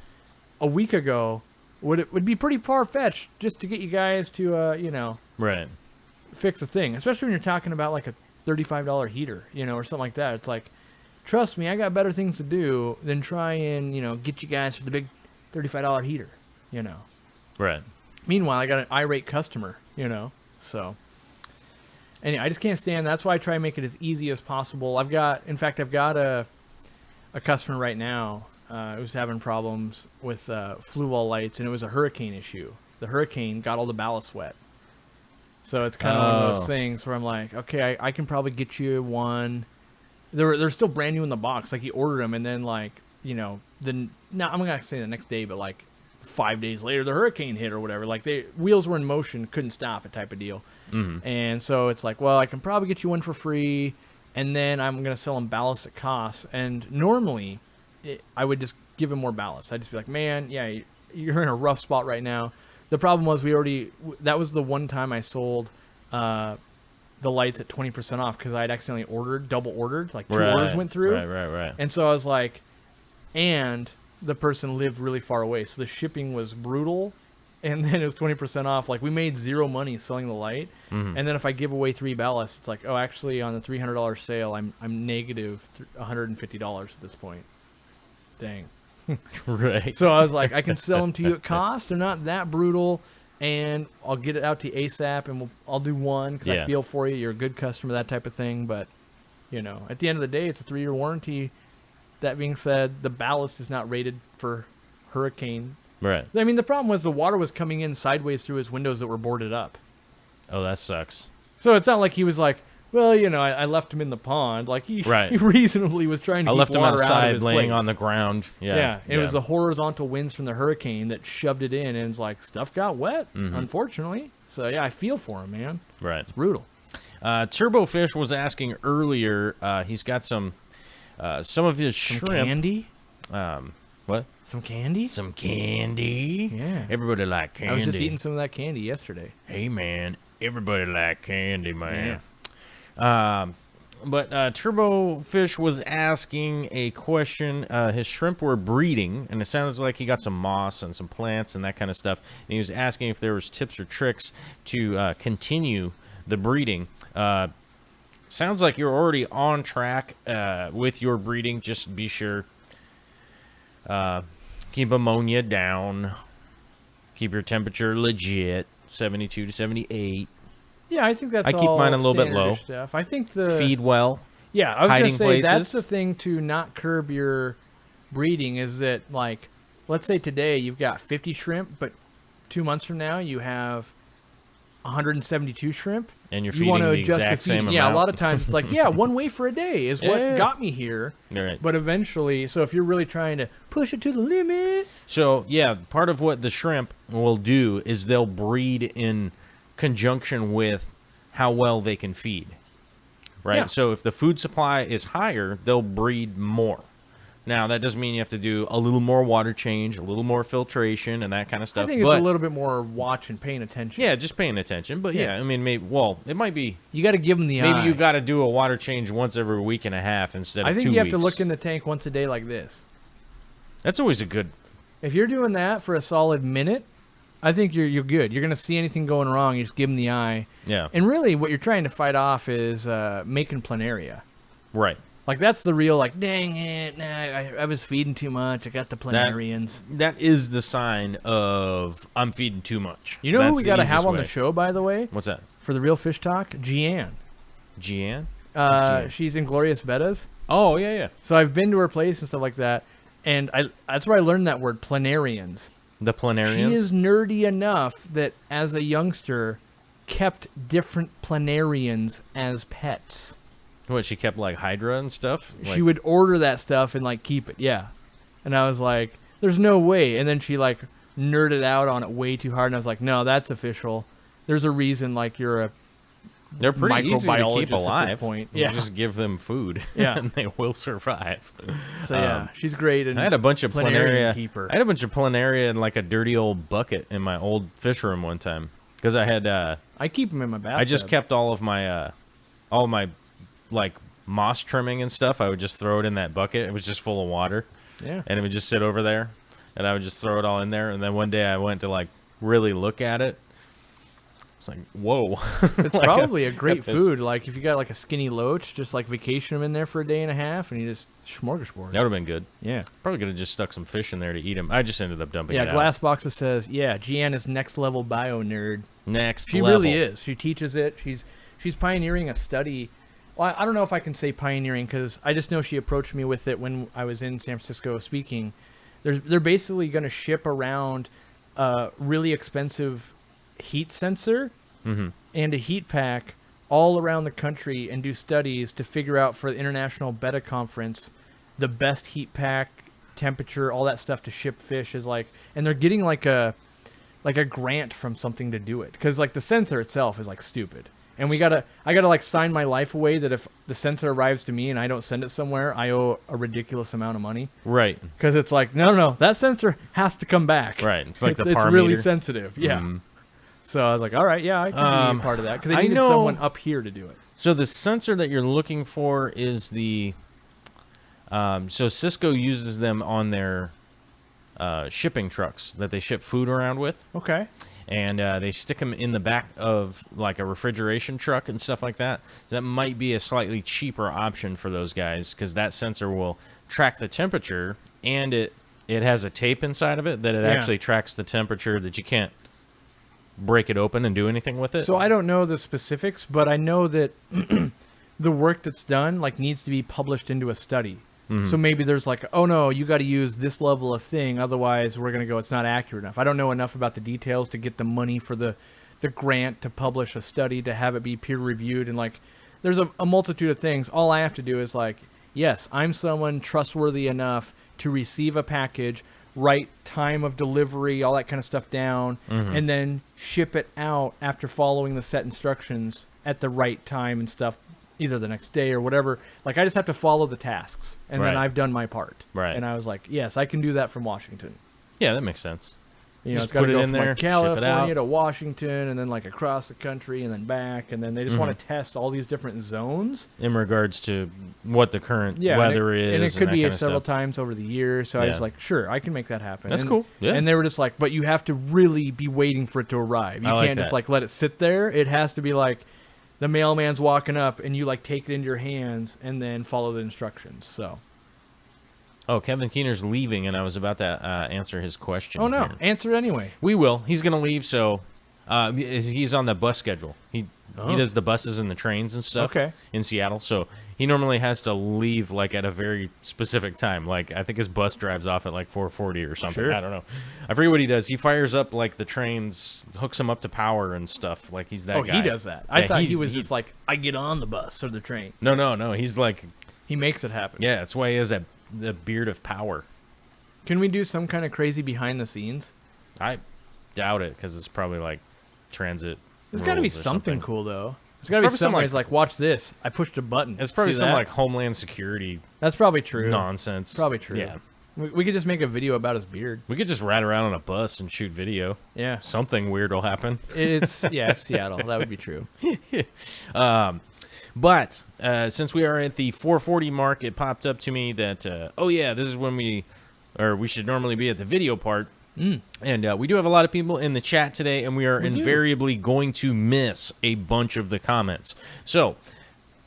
[SPEAKER 2] a week ago would be pretty far-fetched just to get you guys to,
[SPEAKER 1] right,
[SPEAKER 2] fix a thing. Especially when you're talking about, like, a $35 heater, or something like that. It's like, trust me, I got better things to do than try and, get you guys for the big $35 heater,
[SPEAKER 1] Right.
[SPEAKER 2] Meanwhile, I got an irate customer, so... Anyway, I just can't stand. That's why I try and make it as easy as possible. I've got a customer right now who's having problems with flue wall lights, and it was a hurricane issue. The hurricane got all the ballast wet. So it's kind of one of those things where I'm like, okay, I can probably get you one. They're still brand new in the box. Like, he ordered them, and then I'm not gonna say the next day, but like 5 days later, the hurricane hit or whatever. Like, wheels were in motion, couldn't stop it, type of deal. Mm-hmm. And so it's like, well, I can probably get you one for free, and then I'm going to sell them ballast at cost. And normally, I would just give him more ballast. I'd just be like, man, yeah, you're in a rough spot right now. The problem was that was the one time I sold the lights at 20% off because I had accidentally double ordered, like 2 orders went through.
[SPEAKER 1] Right.
[SPEAKER 2] And so I was like, and the person lived really far away, so the shipping was brutal. And then it was 20% off. Like, we made zero money selling the light. Mm-hmm. And then if I give away 3 ballasts, it's like, oh, actually, on the $300 sale, I'm negative $150 at this point. Dang.
[SPEAKER 1] Right.
[SPEAKER 2] So I was like, I can sell them to you at cost. They're not that brutal, and I'll get it out to you ASAP, and I'll do one because I feel for you. You're a good customer, that type of thing. But, at the end of the day, it's a 3-year warranty. That being said, the ballast is not rated for hurricane.
[SPEAKER 1] Right.
[SPEAKER 2] I mean, the problem was the water was coming in sideways through his windows that were boarded up.
[SPEAKER 1] Oh, that sucks.
[SPEAKER 2] So it's not like he was like, well, I left him in the pond. Like, he reasonably was trying to keep
[SPEAKER 1] left him
[SPEAKER 2] water
[SPEAKER 1] outside,
[SPEAKER 2] out of his
[SPEAKER 1] laying
[SPEAKER 2] place.
[SPEAKER 1] on the ground. Yeah.
[SPEAKER 2] It was the horizontal winds from the hurricane that shoved it in, and it's like, stuff got wet, unfortunately. So, yeah, I feel for him, man.
[SPEAKER 1] Right.
[SPEAKER 2] It's brutal.
[SPEAKER 1] Turbofish was asking earlier, he's got some of his shrimp.
[SPEAKER 2] Candy?
[SPEAKER 1] What?
[SPEAKER 2] Some candy?
[SPEAKER 1] Some candy?
[SPEAKER 2] Yeah.
[SPEAKER 1] Everybody like candy.
[SPEAKER 2] I was just eating some of that candy yesterday.
[SPEAKER 1] Hey, man. Everybody like candy, man. Yeah. But Turbofish was asking a question. His shrimp were breeding, and it sounds like he got some moss and some plants and that kind of stuff. And he was asking if there was tips or tricks to continue the breeding. Sounds like you're already on track with your breeding. Just be sure. Keep ammonia down. Keep your temperature legit, 72 to 78.
[SPEAKER 2] Yeah, I think that's
[SPEAKER 1] I keep mine a little bit low.
[SPEAKER 2] Stuff. I think
[SPEAKER 1] feed well.
[SPEAKER 2] Yeah, I was going to say
[SPEAKER 1] places.
[SPEAKER 2] That's the thing to not curb your breeding is that, like, let's say today you've got 50 shrimp, but 2 months from now you have 172 shrimp.
[SPEAKER 1] And you're feeding the exact same amount.
[SPEAKER 2] Yeah, a lot of times it's like, one wafer a day is what got me here.
[SPEAKER 1] Right.
[SPEAKER 2] But eventually, so if you're really trying to push it to the limit.
[SPEAKER 1] So, yeah, part of what the shrimp will do is they'll breed in conjunction with how well they can feed. Right?
[SPEAKER 2] Yeah.
[SPEAKER 1] So if the food supply is higher, they'll breed more. Now, that doesn't mean you have to do a little more water change, a little more filtration, and that kind of stuff.
[SPEAKER 2] I think it's a little bit more watch and paying attention.
[SPEAKER 1] Yeah, just paying attention. But, I mean, it might be...
[SPEAKER 2] You got to give them the eye.
[SPEAKER 1] Maybe you got to do a water change once every week and a half instead of 2 weeks.
[SPEAKER 2] I think you have to look in the tank once a day like this.
[SPEAKER 1] That's always a good...
[SPEAKER 2] If you're doing that for a solid minute, I think you're good. You're going to see anything going wrong, you just give them the eye.
[SPEAKER 1] Yeah.
[SPEAKER 2] And really, what you're trying to fight off is making planaria.
[SPEAKER 1] Right.
[SPEAKER 2] Like, that's the real, like, dang it, nah, I was feeding too much. I got the planarians.
[SPEAKER 1] That is the sign of I'm feeding too much.
[SPEAKER 2] You know who we got to have on the show, by the way?
[SPEAKER 1] What's that?
[SPEAKER 2] For the Real Fish Talk? Jeanne.
[SPEAKER 1] Jeanne?
[SPEAKER 2] She's in Glorious Bettas.
[SPEAKER 1] Oh, yeah.
[SPEAKER 2] So I've been to her place and stuff like that, and that's where I learned that word, planarians.
[SPEAKER 1] The planarians?
[SPEAKER 2] She is nerdy enough that, as a youngster, kept different planarians as pets.
[SPEAKER 1] What, she kept like Hydra and stuff?
[SPEAKER 2] She would order that stuff and like keep it. Yeah. And I was like, there's no way. And then she like nerded out on it way too hard. And I was like, no, that's official. There's a reason like you're a
[SPEAKER 1] They're pretty easy to keep alive.
[SPEAKER 2] At this point.
[SPEAKER 1] You
[SPEAKER 2] Yeah.
[SPEAKER 1] just give them food,
[SPEAKER 2] Yeah.
[SPEAKER 1] and they will survive.
[SPEAKER 2] So yeah, she's great. And
[SPEAKER 1] I had a bunch of planaria.
[SPEAKER 2] Keeper.
[SPEAKER 1] I had a bunch of planaria in like a dirty old bucket in my old fish room one time because I had.
[SPEAKER 2] I keep them in my bathtub.
[SPEAKER 1] I just kept all my like moss trimming and stuff. I would just throw it in that bucket. It was just full of water.
[SPEAKER 2] Yeah.
[SPEAKER 1] And it would just sit over there, and I would just throw it all in there. And then one day I went to like really look at it. It's like, whoa.
[SPEAKER 2] It's
[SPEAKER 1] Like
[SPEAKER 2] probably a great food. Like if you got like a skinny loach, just like vacation them in there for a day and a half, and you just smorgasbord.
[SPEAKER 1] That would have been good.
[SPEAKER 2] Yeah.
[SPEAKER 1] Probably could have just stuck some fish in there to eat them. I just ended up dumping it
[SPEAKER 2] Yeah,
[SPEAKER 1] out.
[SPEAKER 2] Glass Boxes says, yeah, Gianna's next level bio nerd.
[SPEAKER 1] Next
[SPEAKER 2] She
[SPEAKER 1] level.
[SPEAKER 2] really is. She teaches it. She's pioneering a study. Well, I don't know if I can say pioneering because I just know she approached me with it when I was in San Francisco speaking. They're basically going to ship around a really expensive heat sensor and a heat pack all around the country and do studies to figure out for the International Betta Conference the best heat pack, temperature, all that stuff to ship fish is like, and they're getting like a grant from something to do it because like the sensor itself is like stupid. And I gotta like sign my life away that if the sensor arrives to me and I don't send it somewhere, I owe a ridiculous amount of money.
[SPEAKER 1] Right.
[SPEAKER 2] Because it's like, no, that sensor has to come back.
[SPEAKER 1] Right. It's like the
[SPEAKER 2] it's
[SPEAKER 1] par
[SPEAKER 2] really
[SPEAKER 1] meter.
[SPEAKER 2] sensitive. Yeah. So I was like, all right, yeah, I can be a part of that because I
[SPEAKER 1] I
[SPEAKER 2] needed
[SPEAKER 1] know-
[SPEAKER 2] someone up here to do it.
[SPEAKER 1] So the sensor that you're looking for is the. So Cisco uses them on their shipping trucks that they ship food around with,
[SPEAKER 2] Okay.
[SPEAKER 1] and they stick them in the back of like a refrigeration truck and stuff like that. So that might be a slightly cheaper option for those guys because that sensor will track the temperature, and it has a tape inside of it that it
[SPEAKER 2] Yeah.
[SPEAKER 1] actually tracks the temperature that you can't break it open and do anything with it.
[SPEAKER 2] So I don't know the specifics, but I know that the work that's done like needs to be published into a study. So maybe there's like, oh no, you got to use this level of thing, otherwise we're gonna go. It's not accurate enough. I don't know enough about the details to get the money for the grant to publish a study to have it be peer reviewed and like, there's a multitude of things. All I have to do is like, yes, I'm someone trustworthy enough to receive a package, write time of delivery, all that kind of stuff down, and then ship it out after following the set instructions at the right time and stuff, either the next day or whatever. Like I just have to follow the tasks, and then
[SPEAKER 1] Right.
[SPEAKER 2] I've done my part.
[SPEAKER 1] Right.
[SPEAKER 2] And I was like, yes, I can do that from Washington.
[SPEAKER 1] Yeah, that makes sense.
[SPEAKER 2] You know,
[SPEAKER 1] Just
[SPEAKER 2] it's got to
[SPEAKER 1] put it
[SPEAKER 2] go
[SPEAKER 1] in
[SPEAKER 2] from
[SPEAKER 1] there,
[SPEAKER 2] like
[SPEAKER 1] ship it
[SPEAKER 2] California
[SPEAKER 1] out.
[SPEAKER 2] to Washington, and then like across the country, and then back, and then they just want to test all these different zones.
[SPEAKER 1] In regards to what the current
[SPEAKER 2] Yeah,
[SPEAKER 1] weather
[SPEAKER 2] and
[SPEAKER 1] is,
[SPEAKER 2] it could
[SPEAKER 1] that
[SPEAKER 2] be
[SPEAKER 1] kind of
[SPEAKER 2] several
[SPEAKER 1] stuff.
[SPEAKER 2] times over the year. So I was
[SPEAKER 1] Yeah.
[SPEAKER 2] like, sure, I can make that happen.
[SPEAKER 1] That's
[SPEAKER 2] And-
[SPEAKER 1] cool. Yeah.
[SPEAKER 2] And they were just like, but you have to really be waiting for it to arrive. You
[SPEAKER 1] I like
[SPEAKER 2] can't just
[SPEAKER 1] that.
[SPEAKER 2] like let it sit there. It has to be like the mailman's walking up, and you like take it into your hands and then follow the instructions. So.
[SPEAKER 1] Oh, Kevin Keener's leaving, and I was about to answer his question.
[SPEAKER 2] Oh no,
[SPEAKER 1] here.
[SPEAKER 2] answer it anyway.
[SPEAKER 1] We will. He's going to leave, so he's on the bus schedule. He
[SPEAKER 2] Oh.
[SPEAKER 1] does the buses and the trains and stuff
[SPEAKER 2] Okay.
[SPEAKER 1] in Seattle, so he normally has to leave like at a very specific time. Like I think his bus drives off at like 4:40 or something.
[SPEAKER 2] Sure.
[SPEAKER 1] I don't know. I forget what he does. He fires up like the trains, hooks them up to power and stuff. Like he's that
[SPEAKER 2] Oh,
[SPEAKER 1] guy.
[SPEAKER 2] he does that. I
[SPEAKER 1] Yeah,
[SPEAKER 2] thought he
[SPEAKER 1] he's-
[SPEAKER 2] was just like, I get on the bus or the train.
[SPEAKER 1] No. He's like,
[SPEAKER 2] He makes it happen.
[SPEAKER 1] yeah, that's why he has the beard of power.
[SPEAKER 2] Can we do some kind of crazy behind the scenes?
[SPEAKER 1] I doubt it because it's probably like transit.
[SPEAKER 2] There's got to be
[SPEAKER 1] rules or
[SPEAKER 2] something cool though. There's got to be
[SPEAKER 1] probably some,
[SPEAKER 2] somewhere
[SPEAKER 1] like-
[SPEAKER 2] he's like, watch this. I pushed a button.
[SPEAKER 1] It's probably
[SPEAKER 2] See
[SPEAKER 1] some
[SPEAKER 2] that?
[SPEAKER 1] like Homeland Security
[SPEAKER 2] That's probably true.
[SPEAKER 1] nonsense.
[SPEAKER 2] Probably true.
[SPEAKER 1] Yeah.
[SPEAKER 2] We could just make a video about his beard.
[SPEAKER 1] We could just ride around on a bus and shoot video.
[SPEAKER 2] Yeah.
[SPEAKER 1] Something weird will happen.
[SPEAKER 2] It's Seattle. That would be true.
[SPEAKER 1] But since we are at the 440 mark, it popped up to me that, this is when we should normally be at the video part. And we do have a lot of people in the chat today, and we are invariably going to miss a bunch of the comments. So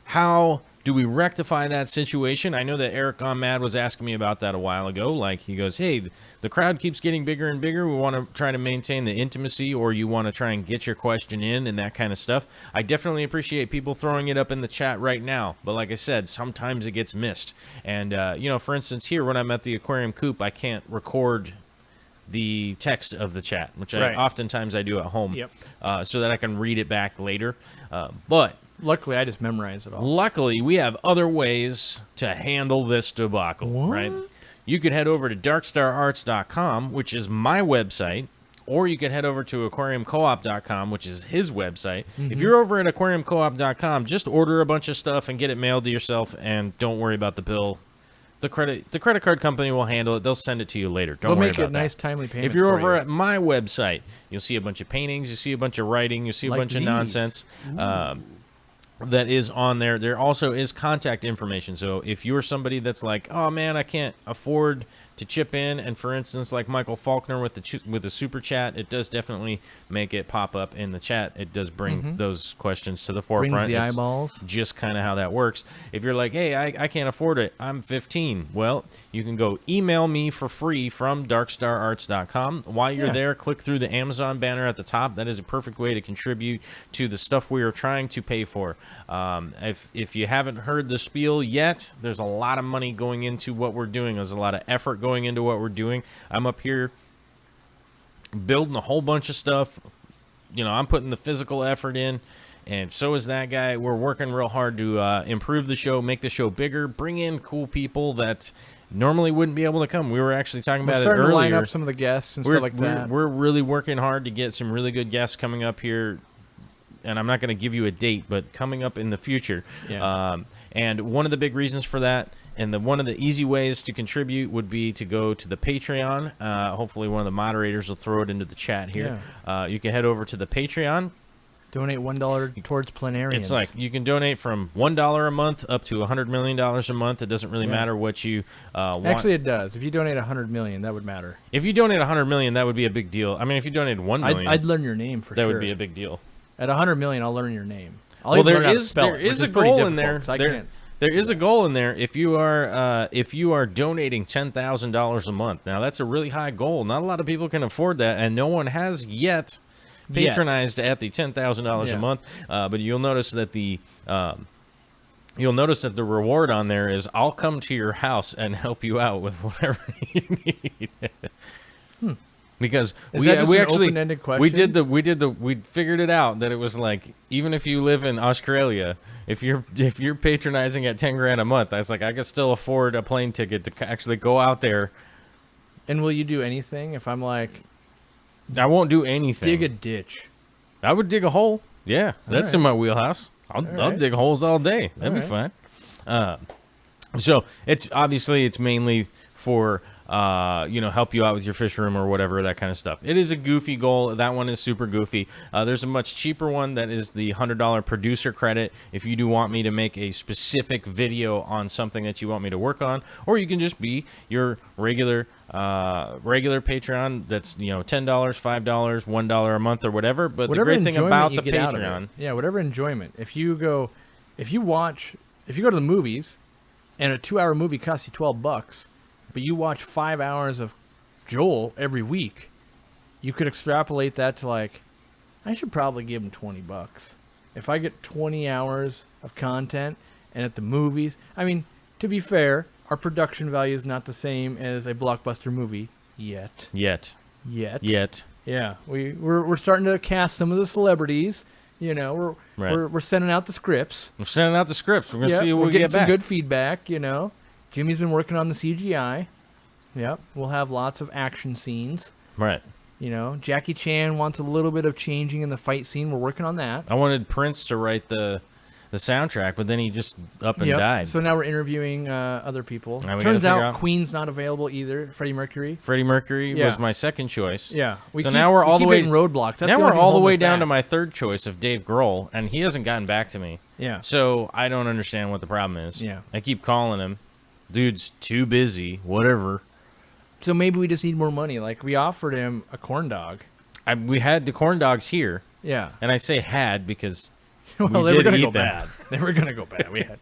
[SPEAKER 1] how do we rectify that situation? I know that Eric Gone Mad was asking me about that a while ago. Like, he goes, hey, the crowd keeps getting bigger and bigger. We want to try to maintain the intimacy, or you want to try and get your question in and that kind of stuff. I definitely appreciate people throwing it up in the chat right now. But like I said, sometimes it gets missed. And, for instance, here when I'm at the Aquarium Coop, I can't record the text of the chat, which
[SPEAKER 2] Right.
[SPEAKER 1] oftentimes I do at home,
[SPEAKER 2] Yep.
[SPEAKER 1] so that I can read it back later. But
[SPEAKER 2] Luckily, I just memorize it all.
[SPEAKER 1] Luckily, we have other ways to handle this debacle, right? You could head over to darkstararts.com, which is my website, or you could head over to aquariumcoop.com, which is his website. If you're over at aquariumcoop.com, just order a bunch of stuff and get it mailed to yourself, and don't worry about the bill. The credit card company will handle it. They'll send it to you later. Don't worry about that.
[SPEAKER 2] They'll make it nice, timely payments.
[SPEAKER 1] If you're over at my website, you'll see a bunch of paintings, you'll see a bunch of writing, you'll see a bunch of nonsense that is on there. There also is contact information. So if you're somebody that's like, oh man, I can't afford to chip in, and for instance, like Michael Faulkner with the super chat, it does definitely make it pop up in the chat. It does bring those questions to the forefront.
[SPEAKER 2] Brings the eyeballs.
[SPEAKER 1] Just kind of how that works. If you're like, hey, I can't afford it, I'm 15. Well, you can go email me for free from darkstararts.com. While you're there, click through the Amazon banner at the top. That is a perfect way to contribute to the stuff we are trying to pay for. If you haven't heard the spiel yet, there's a lot of money going into what we're doing. There's a lot of effort going into what we're doing. I'm up here building a whole bunch of stuff. You know, I'm putting the physical effort in, and so is that guy. We're working real hard to improve the show, make the show bigger, bring in cool people that normally wouldn't be able to come. We were actually talking about it earlier.
[SPEAKER 2] To line up some of the guests and stuff like that.
[SPEAKER 1] We're really working hard to get some really good guests coming up here, and I'm not going to give you a date, but coming up in the future.
[SPEAKER 2] Yeah.
[SPEAKER 1] And one of the big reasons for that, and one of the easy ways to contribute, would be to go to the Patreon. Hopefully one of the moderators will throw it into the chat here. You can head over to the Patreon.
[SPEAKER 2] Donate $1 towards planarians.
[SPEAKER 1] It's like you can donate from $1 a month up to $100 million a month. It doesn't really matter what you want.
[SPEAKER 2] Actually, it does. If you donate $100 million, that would matter.
[SPEAKER 1] If you donate $100 million, that would be a big deal. I mean, if you donated $1 million,
[SPEAKER 2] I'd learn your name for sure.
[SPEAKER 1] That would be a big deal.
[SPEAKER 2] At $100 million, I'll learn your name.
[SPEAKER 1] Well, there is a goal in there. There is a goal in there. If you are donating $10,000 a month, now that's a really high goal. Not a lot of people can afford that, and no one has yet patronized at the $10,000 a month. But you'll notice that the reward on there is I'll come to your house and help you out with whatever you need. Because we actually we figured it out that it was like, even if you live in Australia, if you're patronizing at $10,000 a month, I was like, I could still afford a plane ticket to actually go out there.
[SPEAKER 2] And will you do anything if I'm like,
[SPEAKER 1] I won't do anything.
[SPEAKER 2] Dig a ditch.
[SPEAKER 1] I would dig a hole. Yeah, that's in my wheelhouse. I'll dig holes all day. That'd be fine. So it's mainly for help you out with your fish room or whatever, that kind of stuff. It is a goofy goal. That one is super goofy. There's a much cheaper one that is the $100 producer credit if you do want me to make a specific video on something that you want me to work on, or you can just be your regular Patreon. That's $10, $5, $1 a month or whatever. But whatever the great thing about the Patreon,
[SPEAKER 2] whatever enjoyment. If you go to the movies, and a 2-hour movie costs you $12. But you watch 5 hours of Joel every week, you could extrapolate that to like, I should probably give him $20. If I get 20 hours of content, and at the movies, I mean, to be fair, our production value is not the same as a blockbuster movie yet.
[SPEAKER 1] Yet.
[SPEAKER 2] Yeah, we're starting to cast some of the celebrities. We're sending out the scripts.
[SPEAKER 1] We're gonna see what we get back.
[SPEAKER 2] We're getting some good feedback. Jimmy's been working on the CGI. Yep. We'll have lots of action scenes.
[SPEAKER 1] Right.
[SPEAKER 2] Jackie Chan wants a little bit of changing in the fight scene. We're working on that.
[SPEAKER 1] I wanted Prince to write the soundtrack, but then he just up and died.
[SPEAKER 2] So now we're interviewing other people. Turns out Queen's not available either. Freddie Mercury
[SPEAKER 1] was my second choice.
[SPEAKER 2] Yeah.
[SPEAKER 1] Now we're all the way
[SPEAKER 2] roadblocks.
[SPEAKER 1] Now we're all the way down to my third choice of Dave Grohl, and he hasn't gotten back to me.
[SPEAKER 2] Yeah.
[SPEAKER 1] So I don't understand what the problem is.
[SPEAKER 2] Yeah.
[SPEAKER 1] I keep calling him. Dude's too busy, whatever.
[SPEAKER 2] So maybe we just need more money. Like, we offered him a corn dog.
[SPEAKER 1] We had the corn dogs here.
[SPEAKER 2] Yeah.
[SPEAKER 1] And I say had because
[SPEAKER 2] they were going to go bad. They were going to go bad. We had,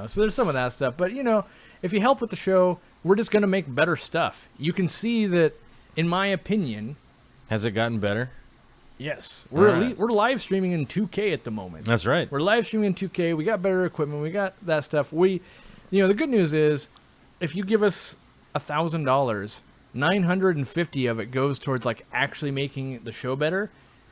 [SPEAKER 2] so there's some of that stuff. But, if you help with the show, we're just going to make better stuff. You can see that, in my opinion.
[SPEAKER 1] Has it gotten better?
[SPEAKER 2] Yes. We're live streaming in 2K at the moment.
[SPEAKER 1] That's right.
[SPEAKER 2] We're live streaming in 2K. We got better equipment. We got that stuff. The good news is, if you give us $1,000, 950 of it goes towards like actually making the show better.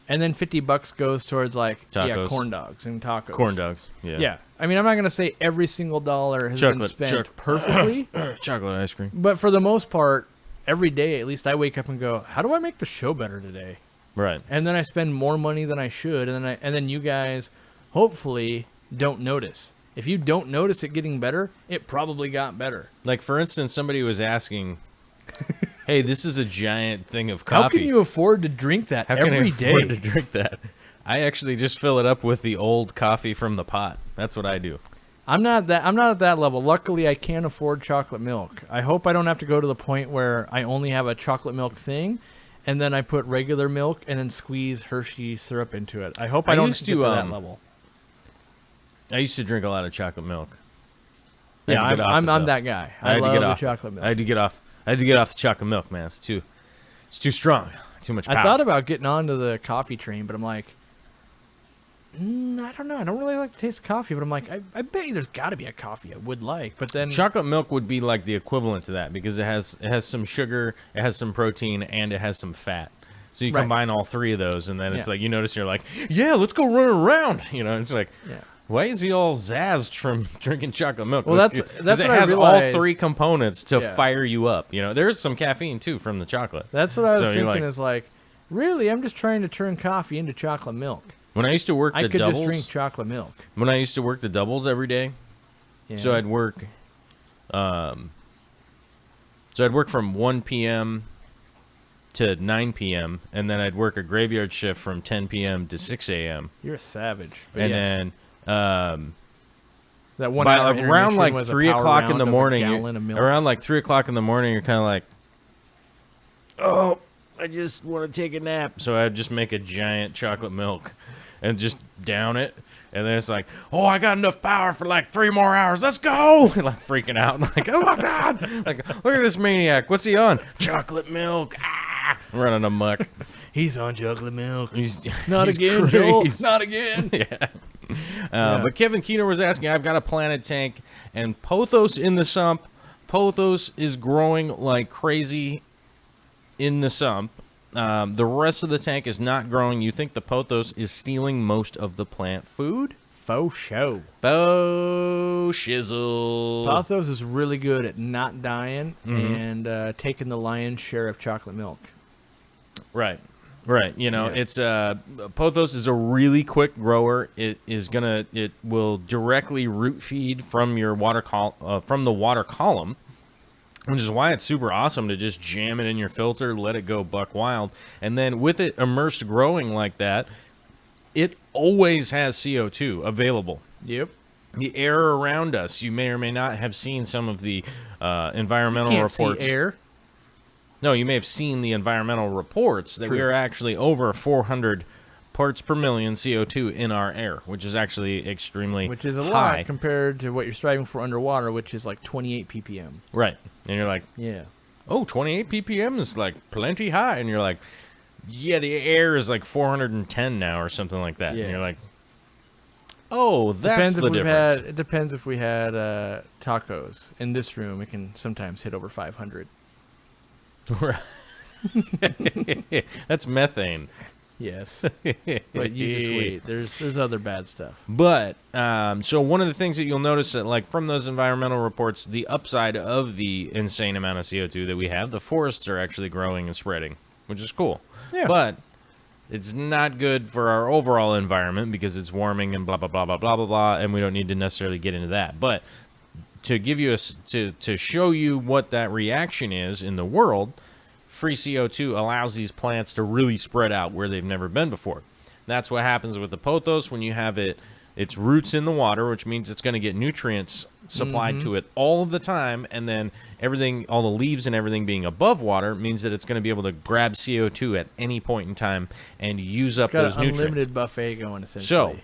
[SPEAKER 2] And then $50 goes towards like
[SPEAKER 1] Tacos.
[SPEAKER 2] corn dogs and tacos.
[SPEAKER 1] Corn dogs. Yeah.
[SPEAKER 2] Yeah. I mean, I'm not gonna say every single dollar has been spent perfectly,
[SPEAKER 1] Chocolate ice cream.
[SPEAKER 2] but for the most part, every day at least I wake up and go, how do I make the show better today?
[SPEAKER 1] Right.
[SPEAKER 2] And then I spend more money than I should, and then you guys hopefully don't notice. If you don't notice it getting better, it probably got better.
[SPEAKER 1] Like, for instance, somebody was asking, hey, this is a giant thing of coffee.
[SPEAKER 2] How can you afford to drink that
[SPEAKER 1] How can I
[SPEAKER 2] every
[SPEAKER 1] afford
[SPEAKER 2] day?
[SPEAKER 1] to drink that? I actually just fill it up with the old coffee from the pot. That's what I do.
[SPEAKER 2] I'm not at that level. Luckily, I can't afford chocolate milk. I hope I don't have to go to the point where I only have a chocolate milk thing, and then I put regular milk and then squeeze Hershey syrup into it. I hope I don't
[SPEAKER 1] used
[SPEAKER 2] get
[SPEAKER 1] to,
[SPEAKER 2] to that level.
[SPEAKER 1] I used to drink a lot of chocolate milk.
[SPEAKER 2] Yeah, I'm that guy. I love the chocolate milk.
[SPEAKER 1] I had to get off the chocolate milk, man. It's too strong. Too much power.
[SPEAKER 2] I thought about getting onto the coffee train, but I'm like, I don't know. I don't really like the taste of coffee, but I'm like, I bet you there's got to be a coffee I would like. But then
[SPEAKER 1] chocolate milk would be like the equivalent to that because it has some sugar, it has some protein, and it has some fat. So you combine all three of those, and then it's like you notice you're like, yeah, let's go run around. You know, it's like, why is he all zazzed from drinking chocolate milk?
[SPEAKER 2] Well, that's
[SPEAKER 1] it
[SPEAKER 2] what I
[SPEAKER 1] has
[SPEAKER 2] realized.
[SPEAKER 1] all three components to fire you up. You know, there's some caffeine too from the chocolate.
[SPEAKER 2] That's what I was thinking. Is like, really, I'm just trying to turn coffee into chocolate milk.
[SPEAKER 1] When I used to work the doubles,
[SPEAKER 2] just drink chocolate milk.
[SPEAKER 1] When I used to work the doubles every day, so I'd work, from 1 p.m. to 9 p.m. and then I'd work a graveyard shift from 10 p.m. to 6 a.m.
[SPEAKER 2] You're a savage. But
[SPEAKER 1] and then
[SPEAKER 2] that 1
[SPEAKER 1] by
[SPEAKER 2] hour
[SPEAKER 1] around like
[SPEAKER 2] was
[SPEAKER 1] 3 o'clock in the morning,
[SPEAKER 2] around
[SPEAKER 1] like 3 o'clock in the morning, you're kind of like, oh, I just want to take a nap. So I'd just make a giant chocolate milk and just down it. And then it's like, oh, I got enough power for like 3 more hours. Let's go. And like freaking out. And like, oh my God. Like, look at this maniac. What's he on? Chocolate milk. Ah, running amok.
[SPEAKER 2] He's on chocolate milk.
[SPEAKER 1] He's
[SPEAKER 2] again, Joel. Not again.
[SPEAKER 1] Yeah. But Kevin Keener was asking, I've got a planted tank and pothos in the sump. Pothos is growing like crazy in the sump. The rest of the tank is not growing. You think the pothos is stealing most of the plant food?
[SPEAKER 2] Faux show.
[SPEAKER 1] Faux shizzle.
[SPEAKER 2] Pothos is really good at not dying and taking the lion's share of chocolate milk.
[SPEAKER 1] Right. You know, it's pothos is a really quick grower. It will directly root feed from your from the water column, which is why it's super awesome to just jam it in your filter, let it go buck wild. And then with it immersed growing like that, it always has CO2 available.
[SPEAKER 2] Yep.
[SPEAKER 1] The air around us, you may or may not have seen some of the environmental reports.
[SPEAKER 2] See air.
[SPEAKER 1] No, you may have seen the environmental reports that we are actually over 400 parts per million CO2 in our air, which is actually extremely
[SPEAKER 2] Which is a
[SPEAKER 1] high.
[SPEAKER 2] lot compared to what you're striving for underwater, which is like 28 ppm.
[SPEAKER 1] Right. And you're like,
[SPEAKER 2] yeah.
[SPEAKER 1] Oh, 28 ppm is like plenty high. And you're like, yeah, the air is like 410 now or something like that. Yeah. And you're like, oh, that's the difference.
[SPEAKER 2] It depends if we had tacos. In this room, it can sometimes hit over 500.
[SPEAKER 1] That's methane.
[SPEAKER 2] Yes. But you just wait. There's other bad stuff.
[SPEAKER 1] But so one of the things that you'll notice that like from those environmental reports, the upside of the insane amount of CO2 that we have, the forests are actually growing and spreading, which is cool.
[SPEAKER 2] Yeah.
[SPEAKER 1] But it's not good for our overall environment because it's warming and blah blah blah blah blah blah blah, and we don't need to necessarily get into that. But to give you to show you what that reaction is in the world, free CO2 allows these plants to really spread out where they've never been before. That's what happens with the pothos when you have its roots in the water, which means it's going to get nutrients supplied to it all of the time, and then everything, all the leaves and everything being above water means that it's going to be able to grab CO2 at any point in time and use up those nutrients.
[SPEAKER 2] Unlimited buffet going essentially.
[SPEAKER 1] So,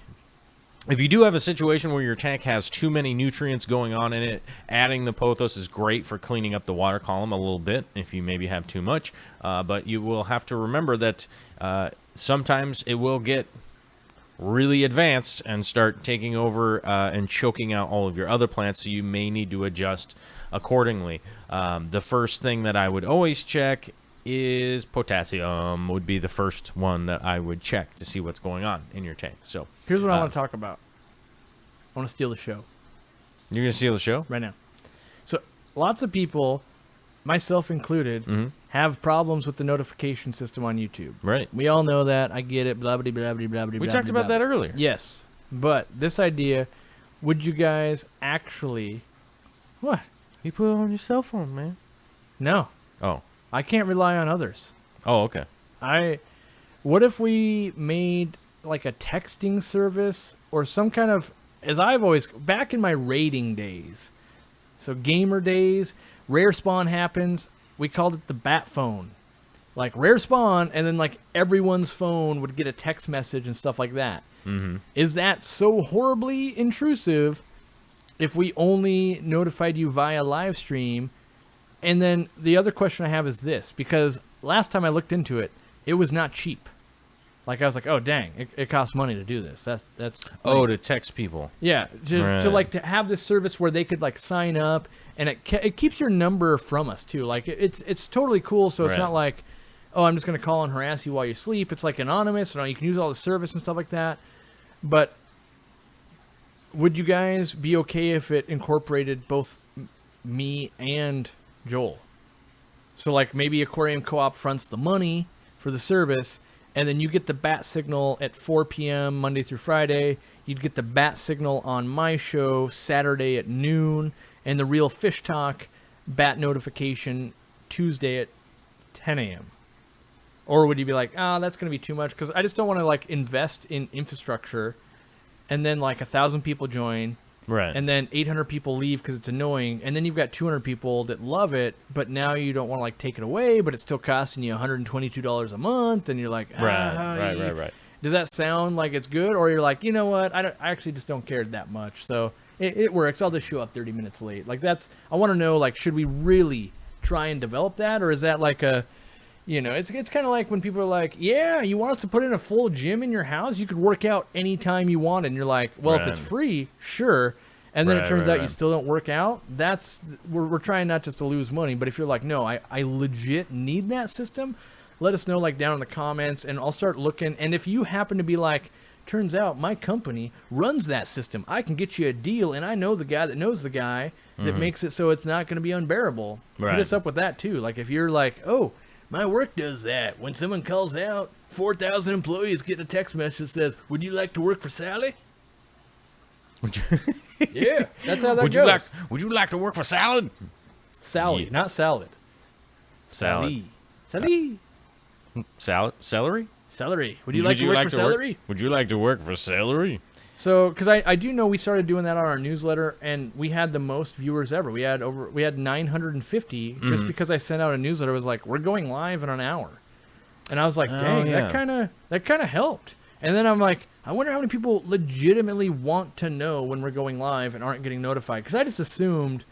[SPEAKER 1] if you do have a situation where your tank has too many nutrients going on in it, adding the pothos is great for cleaning up the water column a little bit if you maybe have too much. But you will have to remember that sometimes it will get really advanced and start taking over and choking out all of your other plants, so you may need to adjust accordingly. The first thing that I would always check is potassium would be the first one that I would check to see what's going on in your tank. So
[SPEAKER 2] here's what I want to talk about. I want to steal the show.
[SPEAKER 1] You're going to steal the show?
[SPEAKER 2] Right now. So lots of people, myself included, have problems with the notification system on YouTube.
[SPEAKER 1] Right.
[SPEAKER 2] We all know that. I get it. Blah, blah, blah, blah, blah, blah.
[SPEAKER 1] We talked about that earlier.
[SPEAKER 2] Yes. But this idea, would you guys actually... What?
[SPEAKER 1] You put it on your cell phone, man.
[SPEAKER 2] No.
[SPEAKER 1] Oh.
[SPEAKER 2] I can't rely on others.
[SPEAKER 1] Oh, okay.
[SPEAKER 2] What if we made like a texting service or some kind of, as I've always, back in my raiding days, so gamer days, rare spawn happens, we called it the bat phone. Like rare spawn, and then like everyone's phone would get a text message and stuff like that. Is that so horribly intrusive if we only notified you via live stream? And then the other question I have is this, because last time I looked into it, it was not cheap. Like I was like, oh dang, it costs money to do this. That's
[SPEAKER 1] to text people.
[SPEAKER 2] Yeah, to have this service where they could like sign up, and it keeps your number from us too. Like it's totally cool. So it's not like, oh, I'm just gonna call and harass you while you sleep. It's like anonymous. You can use all the service and stuff like that. But would you guys be okay if it incorporated both me and Joel? So like maybe Aquarium Co-op fronts the money for the service, and then you get the bat signal at 4 p.m. Monday through Friday. You'd get the bat signal on my show Saturday at noon, and the Real Fish Talk bat notification Tuesday at 10 a.m. Or would you be like, that's going to be too much? Because I just don't want to like invest in infrastructure and then like 1,000 people join.
[SPEAKER 1] Right.
[SPEAKER 2] And then 800 people leave because it's annoying. And then you've got 200 people that love it, but now you don't want to like take it away, but it's still costing you $122 a month. And you're like,
[SPEAKER 1] right.
[SPEAKER 2] Does that sound like it's good? Or you're like, you know what? I actually just don't care that much. So it works. I'll just show up 30 minutes late. Like I want to know, like, should we really try and develop that? Or is that like it's kind of like when people are like, yeah, you want us to put in a full gym in your house? You could work out anytime you want. And you're like, well, if it's free, sure. And then it turns out you still don't work out. We're trying not just to lose money. But if you're like, no, I legit need that system, let us know like down in the comments, and I'll start looking. And if you happen to be like, turns out my company runs that system, I can get you a deal. And I know the guy that knows the guy that makes it so it's not going to be unbearable. Hit us up with that too. Like if you're like, oh, my work does that. When someone calls out, 4,000 employees get a text message that says, would you like to work for Sally? Yeah, that's how that goes.
[SPEAKER 1] Would you like to work for Salad?
[SPEAKER 2] Sally, not salad.
[SPEAKER 1] Salad.
[SPEAKER 2] Sally.
[SPEAKER 1] Celery?
[SPEAKER 2] Celery. Would you like to work for celery?
[SPEAKER 1] Would you like to work for celery?
[SPEAKER 2] So, because I do know we started doing that on our newsletter, and we had the most viewers ever. We had 950 just because I sent out a newsletter. It was like, we're going live in an hour, and I was like, dang, that kind of helped. And then I'm like, I wonder how many people legitimately want to know when we're going live and aren't getting notified. Because I just assumed,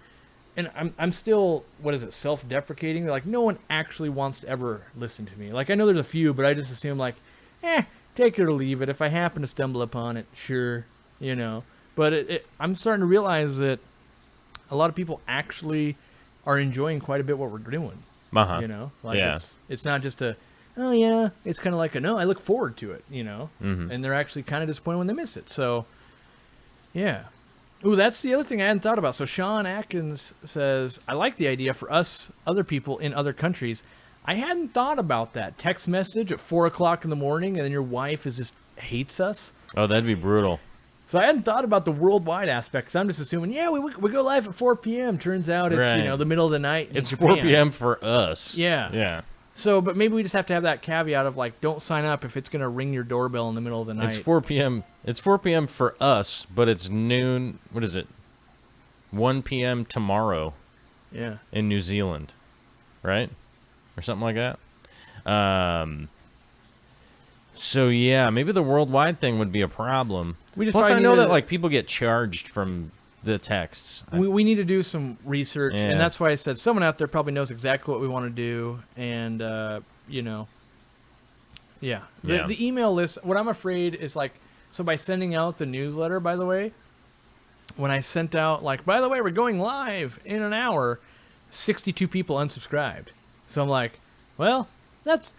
[SPEAKER 2] and I'm still, self-deprecating. Like, no one actually wants to ever listen to me. Like, I know there's a few, but I just assume like, take it or leave it. If I happen to stumble upon it, sure, But I'm starting to realize that a lot of people actually are enjoying quite a bit what we're doing. It's not just it's kind of like I look forward to it, and they're actually kind of disappointed when they miss it. So, yeah. Ooh, that's the other thing I hadn't thought about. So Sean Atkins says, I like the idea for us, other people in other countries. I hadn't thought about that. Text message at 4 o'clock in the morning, and then your wife just hates us.
[SPEAKER 1] Oh, that'd be brutal.
[SPEAKER 2] So I hadn't thought about the worldwide aspect, because I'm just assuming, we go live at 4 p.m. Turns out it's, the middle of the night.
[SPEAKER 1] It's 4 p.m. for us.
[SPEAKER 2] Yeah.
[SPEAKER 1] Yeah.
[SPEAKER 2] So, but maybe we just have to have that caveat of, like, don't sign up if it's going to ring your doorbell in the middle of the night.
[SPEAKER 1] It's 4 p.m. It's 4 p.m. for us, but it's noon. What is it? 1 p.m. tomorrow.
[SPEAKER 2] Yeah.
[SPEAKER 1] In New Zealand. Right? Or something like that. So yeah, maybe the worldwide thing would be a problem. Plus, I know that like people get charged from the texts.
[SPEAKER 2] We need to do some research, and that's why I said someone out there probably knows exactly what we want to do, and the email list. What I'm afraid is like, so by sending out the newsletter, by the way, when I sent out like, by the way, we're going live in an hour, 62 people unsubscribed. So I'm like, Well, that's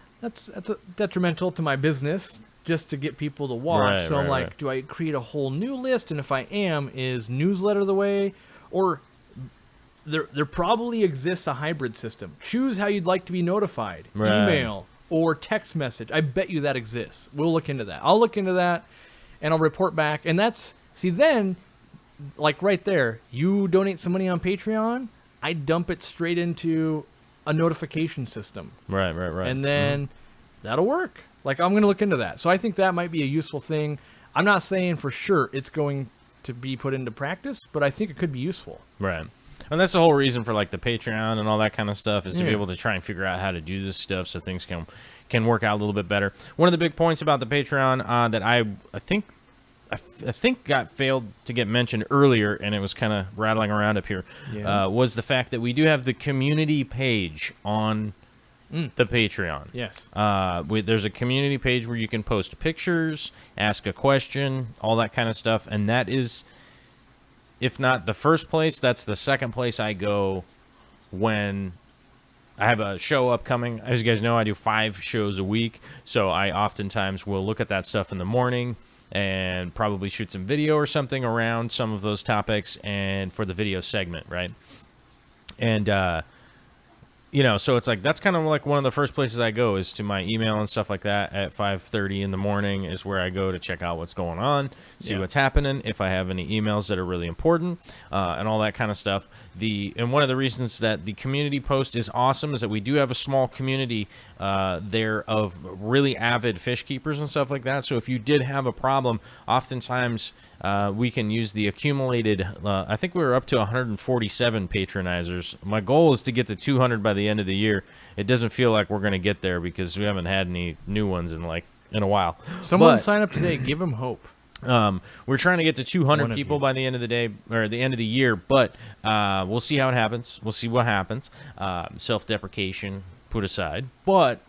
[SPEAKER 2] detrimental to my business just to get people to watch.
[SPEAKER 1] Right,
[SPEAKER 2] So I'm
[SPEAKER 1] right,
[SPEAKER 2] like,
[SPEAKER 1] right.
[SPEAKER 2] do I create a whole new list? And if I am, is newsletter the way? Or there probably exists a hybrid system. Choose how you'd like to be notified.
[SPEAKER 1] Right.
[SPEAKER 2] Email or text message. I bet you that exists. We'll look into that. I'll look into that and I'll report back. And then, like right there, you donate some money on Patreon, I dump it straight into a notification system.
[SPEAKER 1] Right.
[SPEAKER 2] And then that'll work. Like, I'm going to look into that. So I think that might be a useful thing. I'm not saying for sure it's going to be put into practice, but I think it could be useful.
[SPEAKER 1] Right. And that's the whole reason for like the Patreon and all that kind of stuff is to be
[SPEAKER 2] Yeah.
[SPEAKER 1] able to try and figure out how to do this stuff so things can work out a little bit better. One of the big points about the Patreon that I think got failed to get mentioned earlier, and it was kind of rattling around up here, was the fact that we do have the community page on the Patreon.
[SPEAKER 2] Yes.
[SPEAKER 1] There's a community page where you can post pictures, ask a question, all that kind of stuff, and that is, if not the first place, that's the second place I go when I have a show upcoming. As you guys know, I do 5 shows a week, so I oftentimes will look at that stuff in the morning and probably shoot some video or something around some of those topics and for the video segment, right? And so it's like that's kind of like one of the first places I go is to my email and stuff like that at 5:30 in the morning is where I go to check out what's going on, see what's happening, if I have any emails that are really important, and all that kind of stuff. And one of the reasons that the community post is awesome is that we do have a small community there of really avid fish keepers and stuff like that. So if you did have a problem, oftentimes we can use the accumulated, I think we were up to 147 patronizers. My goal is to get to 200 by the end of the year. It doesn't feel like we're going to get there because we haven't had any new ones in a while.
[SPEAKER 2] Someone sign up today. Give them hope.
[SPEAKER 1] We're trying to get to 200
[SPEAKER 2] One of
[SPEAKER 1] people
[SPEAKER 2] you.
[SPEAKER 1] by the end of the day or the end of the year, but we'll see how it happens. We'll see what happens. Self-deprecation put aside, but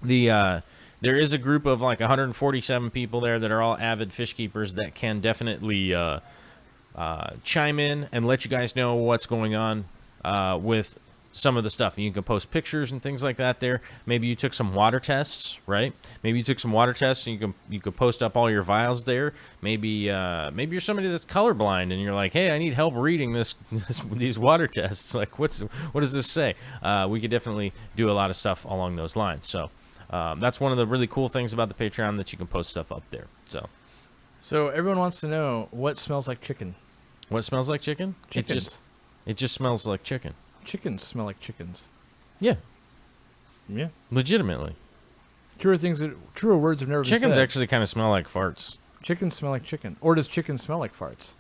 [SPEAKER 1] there is a group of like 147 people there that are all avid fish keepers that can definitely chime in and let you guys know what's going on with some of the stuff. And you can post pictures and things like that there. Maybe you took some water tests, right? Maybe you took some water tests and you could post up all your vials there. Maybe you're somebody that's colorblind and you're like, hey, I need help reading these water tests. Like, what does this say? We could definitely do a lot of stuff along those lines. So that's one of the really cool things about the Patreon, that you can post stuff up there.
[SPEAKER 2] So everyone wants to know what smells like chicken.
[SPEAKER 1] What smells like chicken?
[SPEAKER 2] Chickens.
[SPEAKER 1] It just smells like chicken.
[SPEAKER 2] Chickens smell like chickens.
[SPEAKER 1] Yeah,
[SPEAKER 2] Yeah.
[SPEAKER 1] legitimately.
[SPEAKER 2] Truer words have never been said.
[SPEAKER 1] Chickens actually kind of smell like farts.
[SPEAKER 2] Chickens smell like chicken. Or does chicken smell like farts?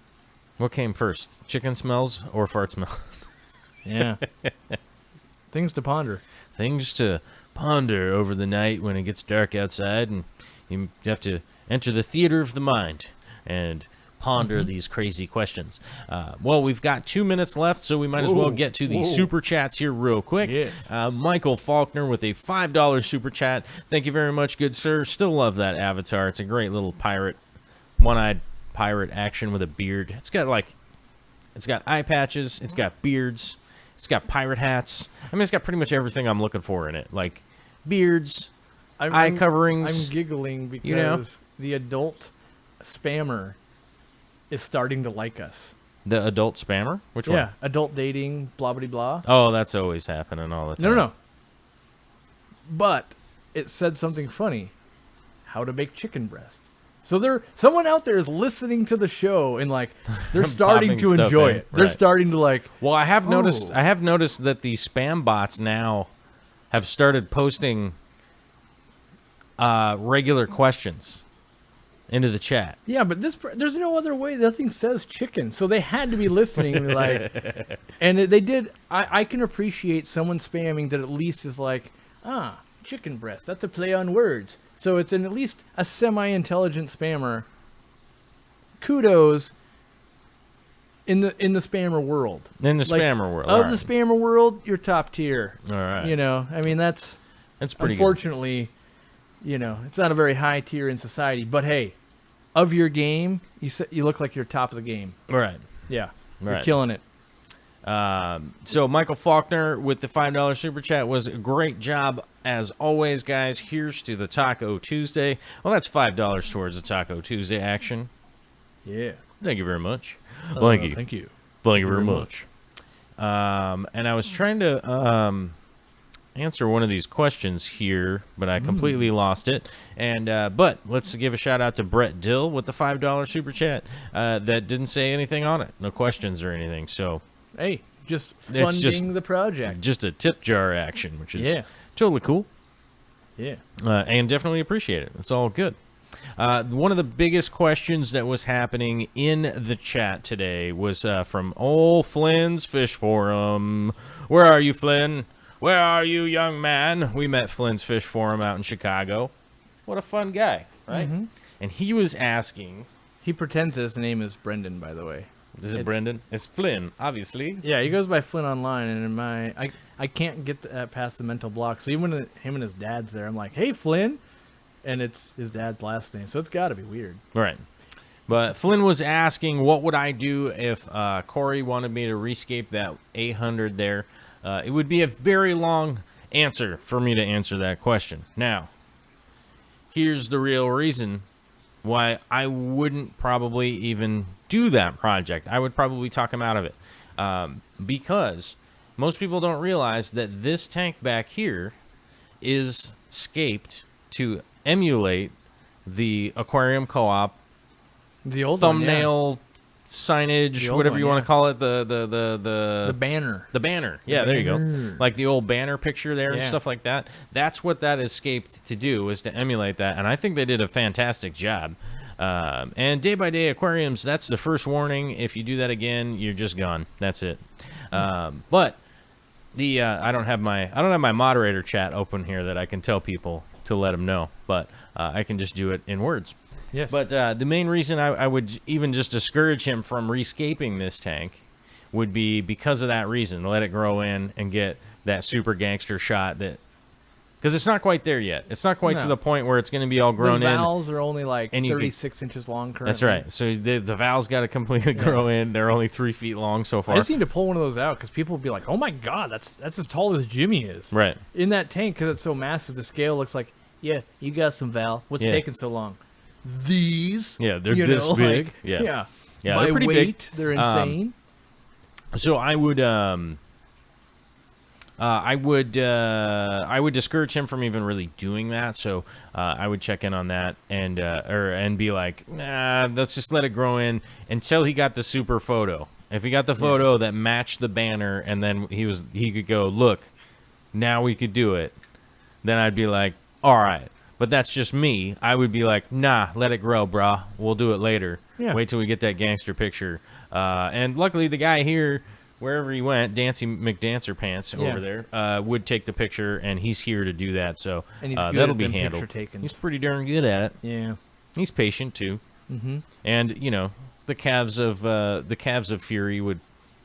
[SPEAKER 1] What came first, chicken smells or fart smells?
[SPEAKER 2] Yeah. Things to ponder.
[SPEAKER 1] Things to ponder over the night when it gets dark outside, and you have to enter the theater of the mind and ponder these crazy questions. Well, we've got 2 minutes left, so we might as well get to the super chats here real quick.
[SPEAKER 2] Yes.
[SPEAKER 1] Michael Faulkner with a $5 super chat. Thank you very much, good sir. Still love that avatar. It's a great little pirate, one-eyed pirate action with a beard. It's got eye patches. It's got beards. It's got pirate hats. I mean, it's got pretty much everything I'm looking for in it, like beards, eye coverings.
[SPEAKER 2] I'm giggling because the adult spammer is starting to like us.
[SPEAKER 1] The adult spammer? Which one?
[SPEAKER 2] Yeah, adult dating, blah, blah, blah.
[SPEAKER 1] Oh, that's always happening all the time.
[SPEAKER 2] No. But it said something funny. How to make chicken breast. So someone out there is listening to the show and like they're starting
[SPEAKER 1] Popping
[SPEAKER 2] to
[SPEAKER 1] stuff
[SPEAKER 2] enjoy
[SPEAKER 1] in,
[SPEAKER 2] it. They're
[SPEAKER 1] right.
[SPEAKER 2] starting to like.
[SPEAKER 1] Well, I have noticed
[SPEAKER 2] Oh.
[SPEAKER 1] that the spam bots now have started posting regular questions into the chat.
[SPEAKER 2] Yeah, but there's no other way. Nothing says chicken, so they had to be listening. Like, and they did. I can appreciate someone spamming that at least is like, chicken breast. That's a play on words. So it's at least a semi-intelligent spammer. Kudos. In the spammer world.
[SPEAKER 1] In the
[SPEAKER 2] Like,
[SPEAKER 1] spammer world.
[SPEAKER 2] Of
[SPEAKER 1] all
[SPEAKER 2] the spammer world, you're top tier.
[SPEAKER 1] All right.
[SPEAKER 2] You know, I mean that's
[SPEAKER 1] pretty good.
[SPEAKER 2] unfortunately, you know, it's not a very high tier in society. But hey, of your game, you look like you're top of the game.
[SPEAKER 1] Right.
[SPEAKER 2] Yeah, you're
[SPEAKER 1] Right.
[SPEAKER 2] killing it.
[SPEAKER 1] So Michael Faulkner with the $5 super chat was a great job as always, guys. Here's to the Taco Tuesday. Well, that's $5 towards the Taco Tuesday action.
[SPEAKER 2] Yeah.
[SPEAKER 1] Thank you very much. Thank you.
[SPEAKER 2] Thank you.
[SPEAKER 1] Thank you very much. And I was trying to answer one of these questions here, but I completely lost it. And but let's give a shout out to Brett Dill with the $5 super chat that didn't say anything on it, no questions or anything. So
[SPEAKER 2] hey, just funding the project,
[SPEAKER 1] just a tip jar action, which is totally cool.
[SPEAKER 2] Yeah,
[SPEAKER 1] and definitely appreciate it. It's all good. One of the biggest questions that was happening in the chat today was from old Flynn's Fish Forum. Where are you, Flynn? Where are you, young man? We met Flynn's Fish Forum out in Chicago. What a fun guy, right? Mm-hmm. And he was asking...
[SPEAKER 2] He pretends his name is Brendan, by the way.
[SPEAKER 1] Is it Brendan? It's Flynn, obviously.
[SPEAKER 2] Yeah, he goes by Flynn online, and in I can't get past the mental block. So even when him and his dad's there, I'm like, hey, Flynn. And it's his dad's last name, so it's got to be weird.
[SPEAKER 1] Right. But Flynn was asking, what would I do if Corey wanted me to rescape that 800 there? It would be a very long answer for me to answer that question. Now, here's the real reason why I wouldn't probably even do that project. I would probably talk him out of it. Because most people don't realize that this tank back here is scaped to emulate the Aquarium Co-op,
[SPEAKER 2] the old
[SPEAKER 1] thumbnail signage, whatever you want to call it,
[SPEAKER 2] the banner.
[SPEAKER 1] The banner. Yeah, there you go. Like the old banner picture there and stuff like that. That's what that is scaped to do, is to emulate that. And I think they did a fantastic job. And day by day aquariums, that's the first warning. If you do that again, you're just gone. That's it. But the I don't have my moderator chat open here that I can tell people to let them know, but I can just do it in words.
[SPEAKER 2] Yes.
[SPEAKER 1] But the main reason I would even just discourage him from rescaping this tank would be because of that reason. Let it grow in and get that super gangster shot, that because it's not quite there yet. It's not quite to the point where it's going to be all grown in.
[SPEAKER 2] The valves are only like 36 inches long currently.
[SPEAKER 1] That's right. So the valves got to completely grow in. They're only 3 feet long so far.
[SPEAKER 2] I just need to pull one of those out because people will be like, oh my God, that's as tall as Jimmy is.
[SPEAKER 1] Right.
[SPEAKER 2] In that tank, because it's so massive, the scale looks like, yeah, you got some valve. What's taking so long? These.
[SPEAKER 1] Yeah, they're this big.
[SPEAKER 2] Like, yeah.
[SPEAKER 1] They're pretty
[SPEAKER 2] weight,
[SPEAKER 1] big.
[SPEAKER 2] They're insane.
[SPEAKER 1] So I would discourage him from even really doing that. So I would check in on that and be like, nah, let's just let it grow in until he got the super photo. If he got the photo that matched the banner, and then he could go, look, now we could do it, then I'd be like, all right. But that's just me. I would be like, nah, let it grow, brah. We'll do it later. Yeah. Wait till we get that gangster picture. And luckily, the guy here, wherever he went, Dancy McDancer Pants over there, would take the picture, and he's here to do that. So that'll be handled. He's pretty darn good at it.
[SPEAKER 2] Yeah.
[SPEAKER 1] He's patient too. Mm-hmm. And you know, the calves of fury would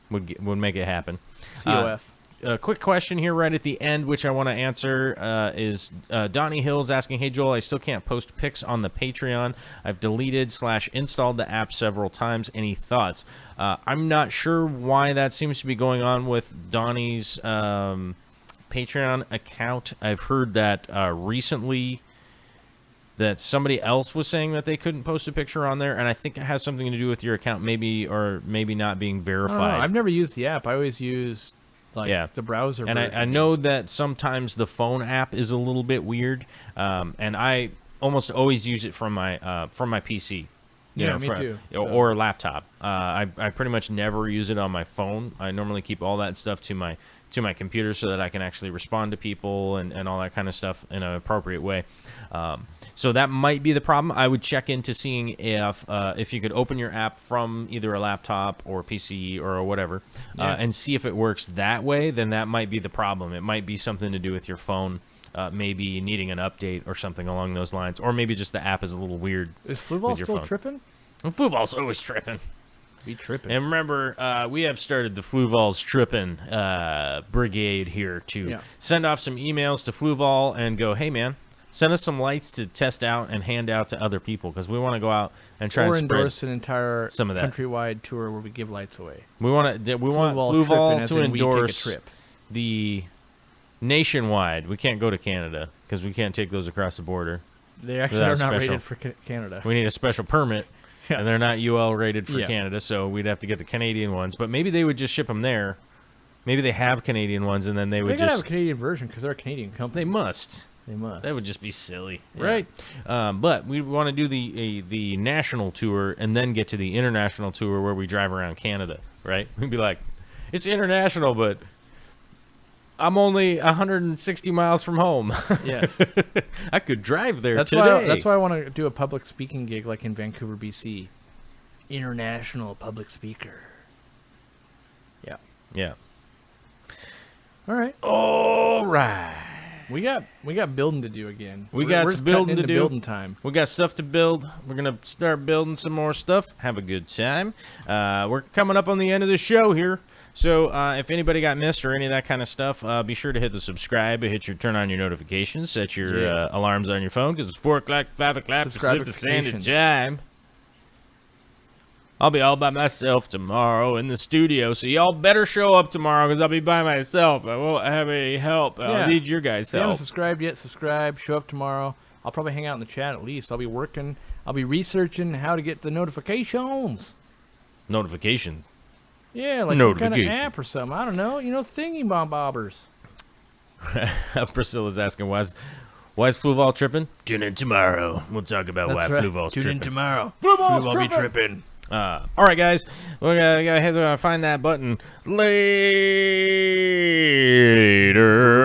[SPEAKER 1] make it happen.
[SPEAKER 2] COF.
[SPEAKER 1] A quick question here right at the end, which I want to answer, is Donnie Hill's asking, hey, Joel, I still can't post pics on the Patreon. I've deleted/installed the app several times. Any thoughts? I'm not sure why that seems to be going on with Donnie's Patreon account. I've heard that recently that somebody else was saying that they couldn't post a picture on there, and I think it has something to do with your account maybe or maybe not being verified.
[SPEAKER 2] I've never used the app. I always use... the browser
[SPEAKER 1] and I know that sometimes the phone app is a little bit weird, and I almost always use it from my PC,
[SPEAKER 2] me too.
[SPEAKER 1] Or laptop. I pretty much never use it on my phone. I normally keep all that stuff to my computer so that I can actually respond to people and all that kind of stuff in an appropriate way. So that might be the problem. I would check into seeing if you could open your app from either a laptop or PC or whatever, and see if it works that way. Then that might be the problem. It might be something to do with your phone, maybe needing an update or something along those lines, or maybe just the app is a little weird.
[SPEAKER 2] Is Flueball still tripping?
[SPEAKER 1] Flueball's always tripping.
[SPEAKER 2] Be tripping.
[SPEAKER 1] And remember, we have started the Fluval's Trippin' Brigade here to send off some emails to Fluval and go, hey, man, Send us some lights to test out and hand out to other people because we want to go out and try
[SPEAKER 2] or
[SPEAKER 1] and spread
[SPEAKER 2] endorse an entire
[SPEAKER 1] some of that.
[SPEAKER 2] countrywide tour where we give lights away.
[SPEAKER 1] We want
[SPEAKER 2] Fluval
[SPEAKER 1] Fluval
[SPEAKER 2] tripping, as
[SPEAKER 1] to
[SPEAKER 2] in we take a
[SPEAKER 1] endorse
[SPEAKER 2] trip.
[SPEAKER 1] the nationwide. We can't go to Canada because we can't take those across the border.
[SPEAKER 2] They actually
[SPEAKER 1] Without
[SPEAKER 2] are not
[SPEAKER 1] special-
[SPEAKER 2] rated for Canada.
[SPEAKER 1] We need a special permit,
[SPEAKER 2] Yeah.
[SPEAKER 1] and they're not UL rated for
[SPEAKER 2] Yeah.
[SPEAKER 1] Canada, so we'd have to get the Canadian ones. But maybe they would just ship them there. Maybe they have Canadian ones, and then they
[SPEAKER 2] They
[SPEAKER 1] would
[SPEAKER 2] gotta have
[SPEAKER 1] just.
[SPEAKER 2] a Canadian version because they're a Canadian company.
[SPEAKER 1] They must.
[SPEAKER 2] They must.
[SPEAKER 1] That would just be silly,
[SPEAKER 2] Yeah.
[SPEAKER 1] right? But we want to do the national tour and then get to the international tour where we drive around Canada, right? We'd be like, it's international, but I'm only 160 miles from home.
[SPEAKER 2] Yes.
[SPEAKER 1] I could drive there
[SPEAKER 2] That's
[SPEAKER 1] today.
[SPEAKER 2] why I want to do a public speaking gig like in Vancouver, BC. International public speaker. Yeah.
[SPEAKER 1] Yeah.
[SPEAKER 2] All right.
[SPEAKER 1] All right.
[SPEAKER 2] We got building to do again.
[SPEAKER 1] We
[SPEAKER 2] We're
[SPEAKER 1] got
[SPEAKER 2] just
[SPEAKER 1] some building
[SPEAKER 2] cutting
[SPEAKER 1] to
[SPEAKER 2] into
[SPEAKER 1] do.
[SPEAKER 2] Building time.
[SPEAKER 1] We got stuff to build. We're going to start building some more stuff. Have a good time. We're coming up on the end of the show here. So if anybody got missed or any of that kind of stuff, be sure to hit the subscribe, turn on your notifications, set your alarms on your phone because it's 4 o'clock, 5 o'clock Pacific Standard
[SPEAKER 2] Subscribe-ifications.
[SPEAKER 1] Time. I'll be all by myself tomorrow in the studio, so y'all better show up tomorrow because I'll be by myself. I won't have any help.
[SPEAKER 2] Yeah.
[SPEAKER 1] I'll need your guys'
[SPEAKER 2] If you haven't
[SPEAKER 1] help.
[SPEAKER 2] subscribed yet, subscribe. Show up tomorrow. I'll probably hang out in the chat at least. I'll be working. I'll be researching how to get the notifications.
[SPEAKER 1] Notification.
[SPEAKER 2] Yeah, like some kind of
[SPEAKER 1] Notification.
[SPEAKER 2] app or something. I don't know. Thingy bobbers.
[SPEAKER 1] Priscilla's asking, why is Fluval tripping? Tune in tomorrow. We'll talk about why Fluval's
[SPEAKER 2] Tune
[SPEAKER 1] tripping.
[SPEAKER 2] in tomorrow.
[SPEAKER 1] Fluval's
[SPEAKER 2] be tripping.
[SPEAKER 1] All right, guys. We're going to head to find that button later.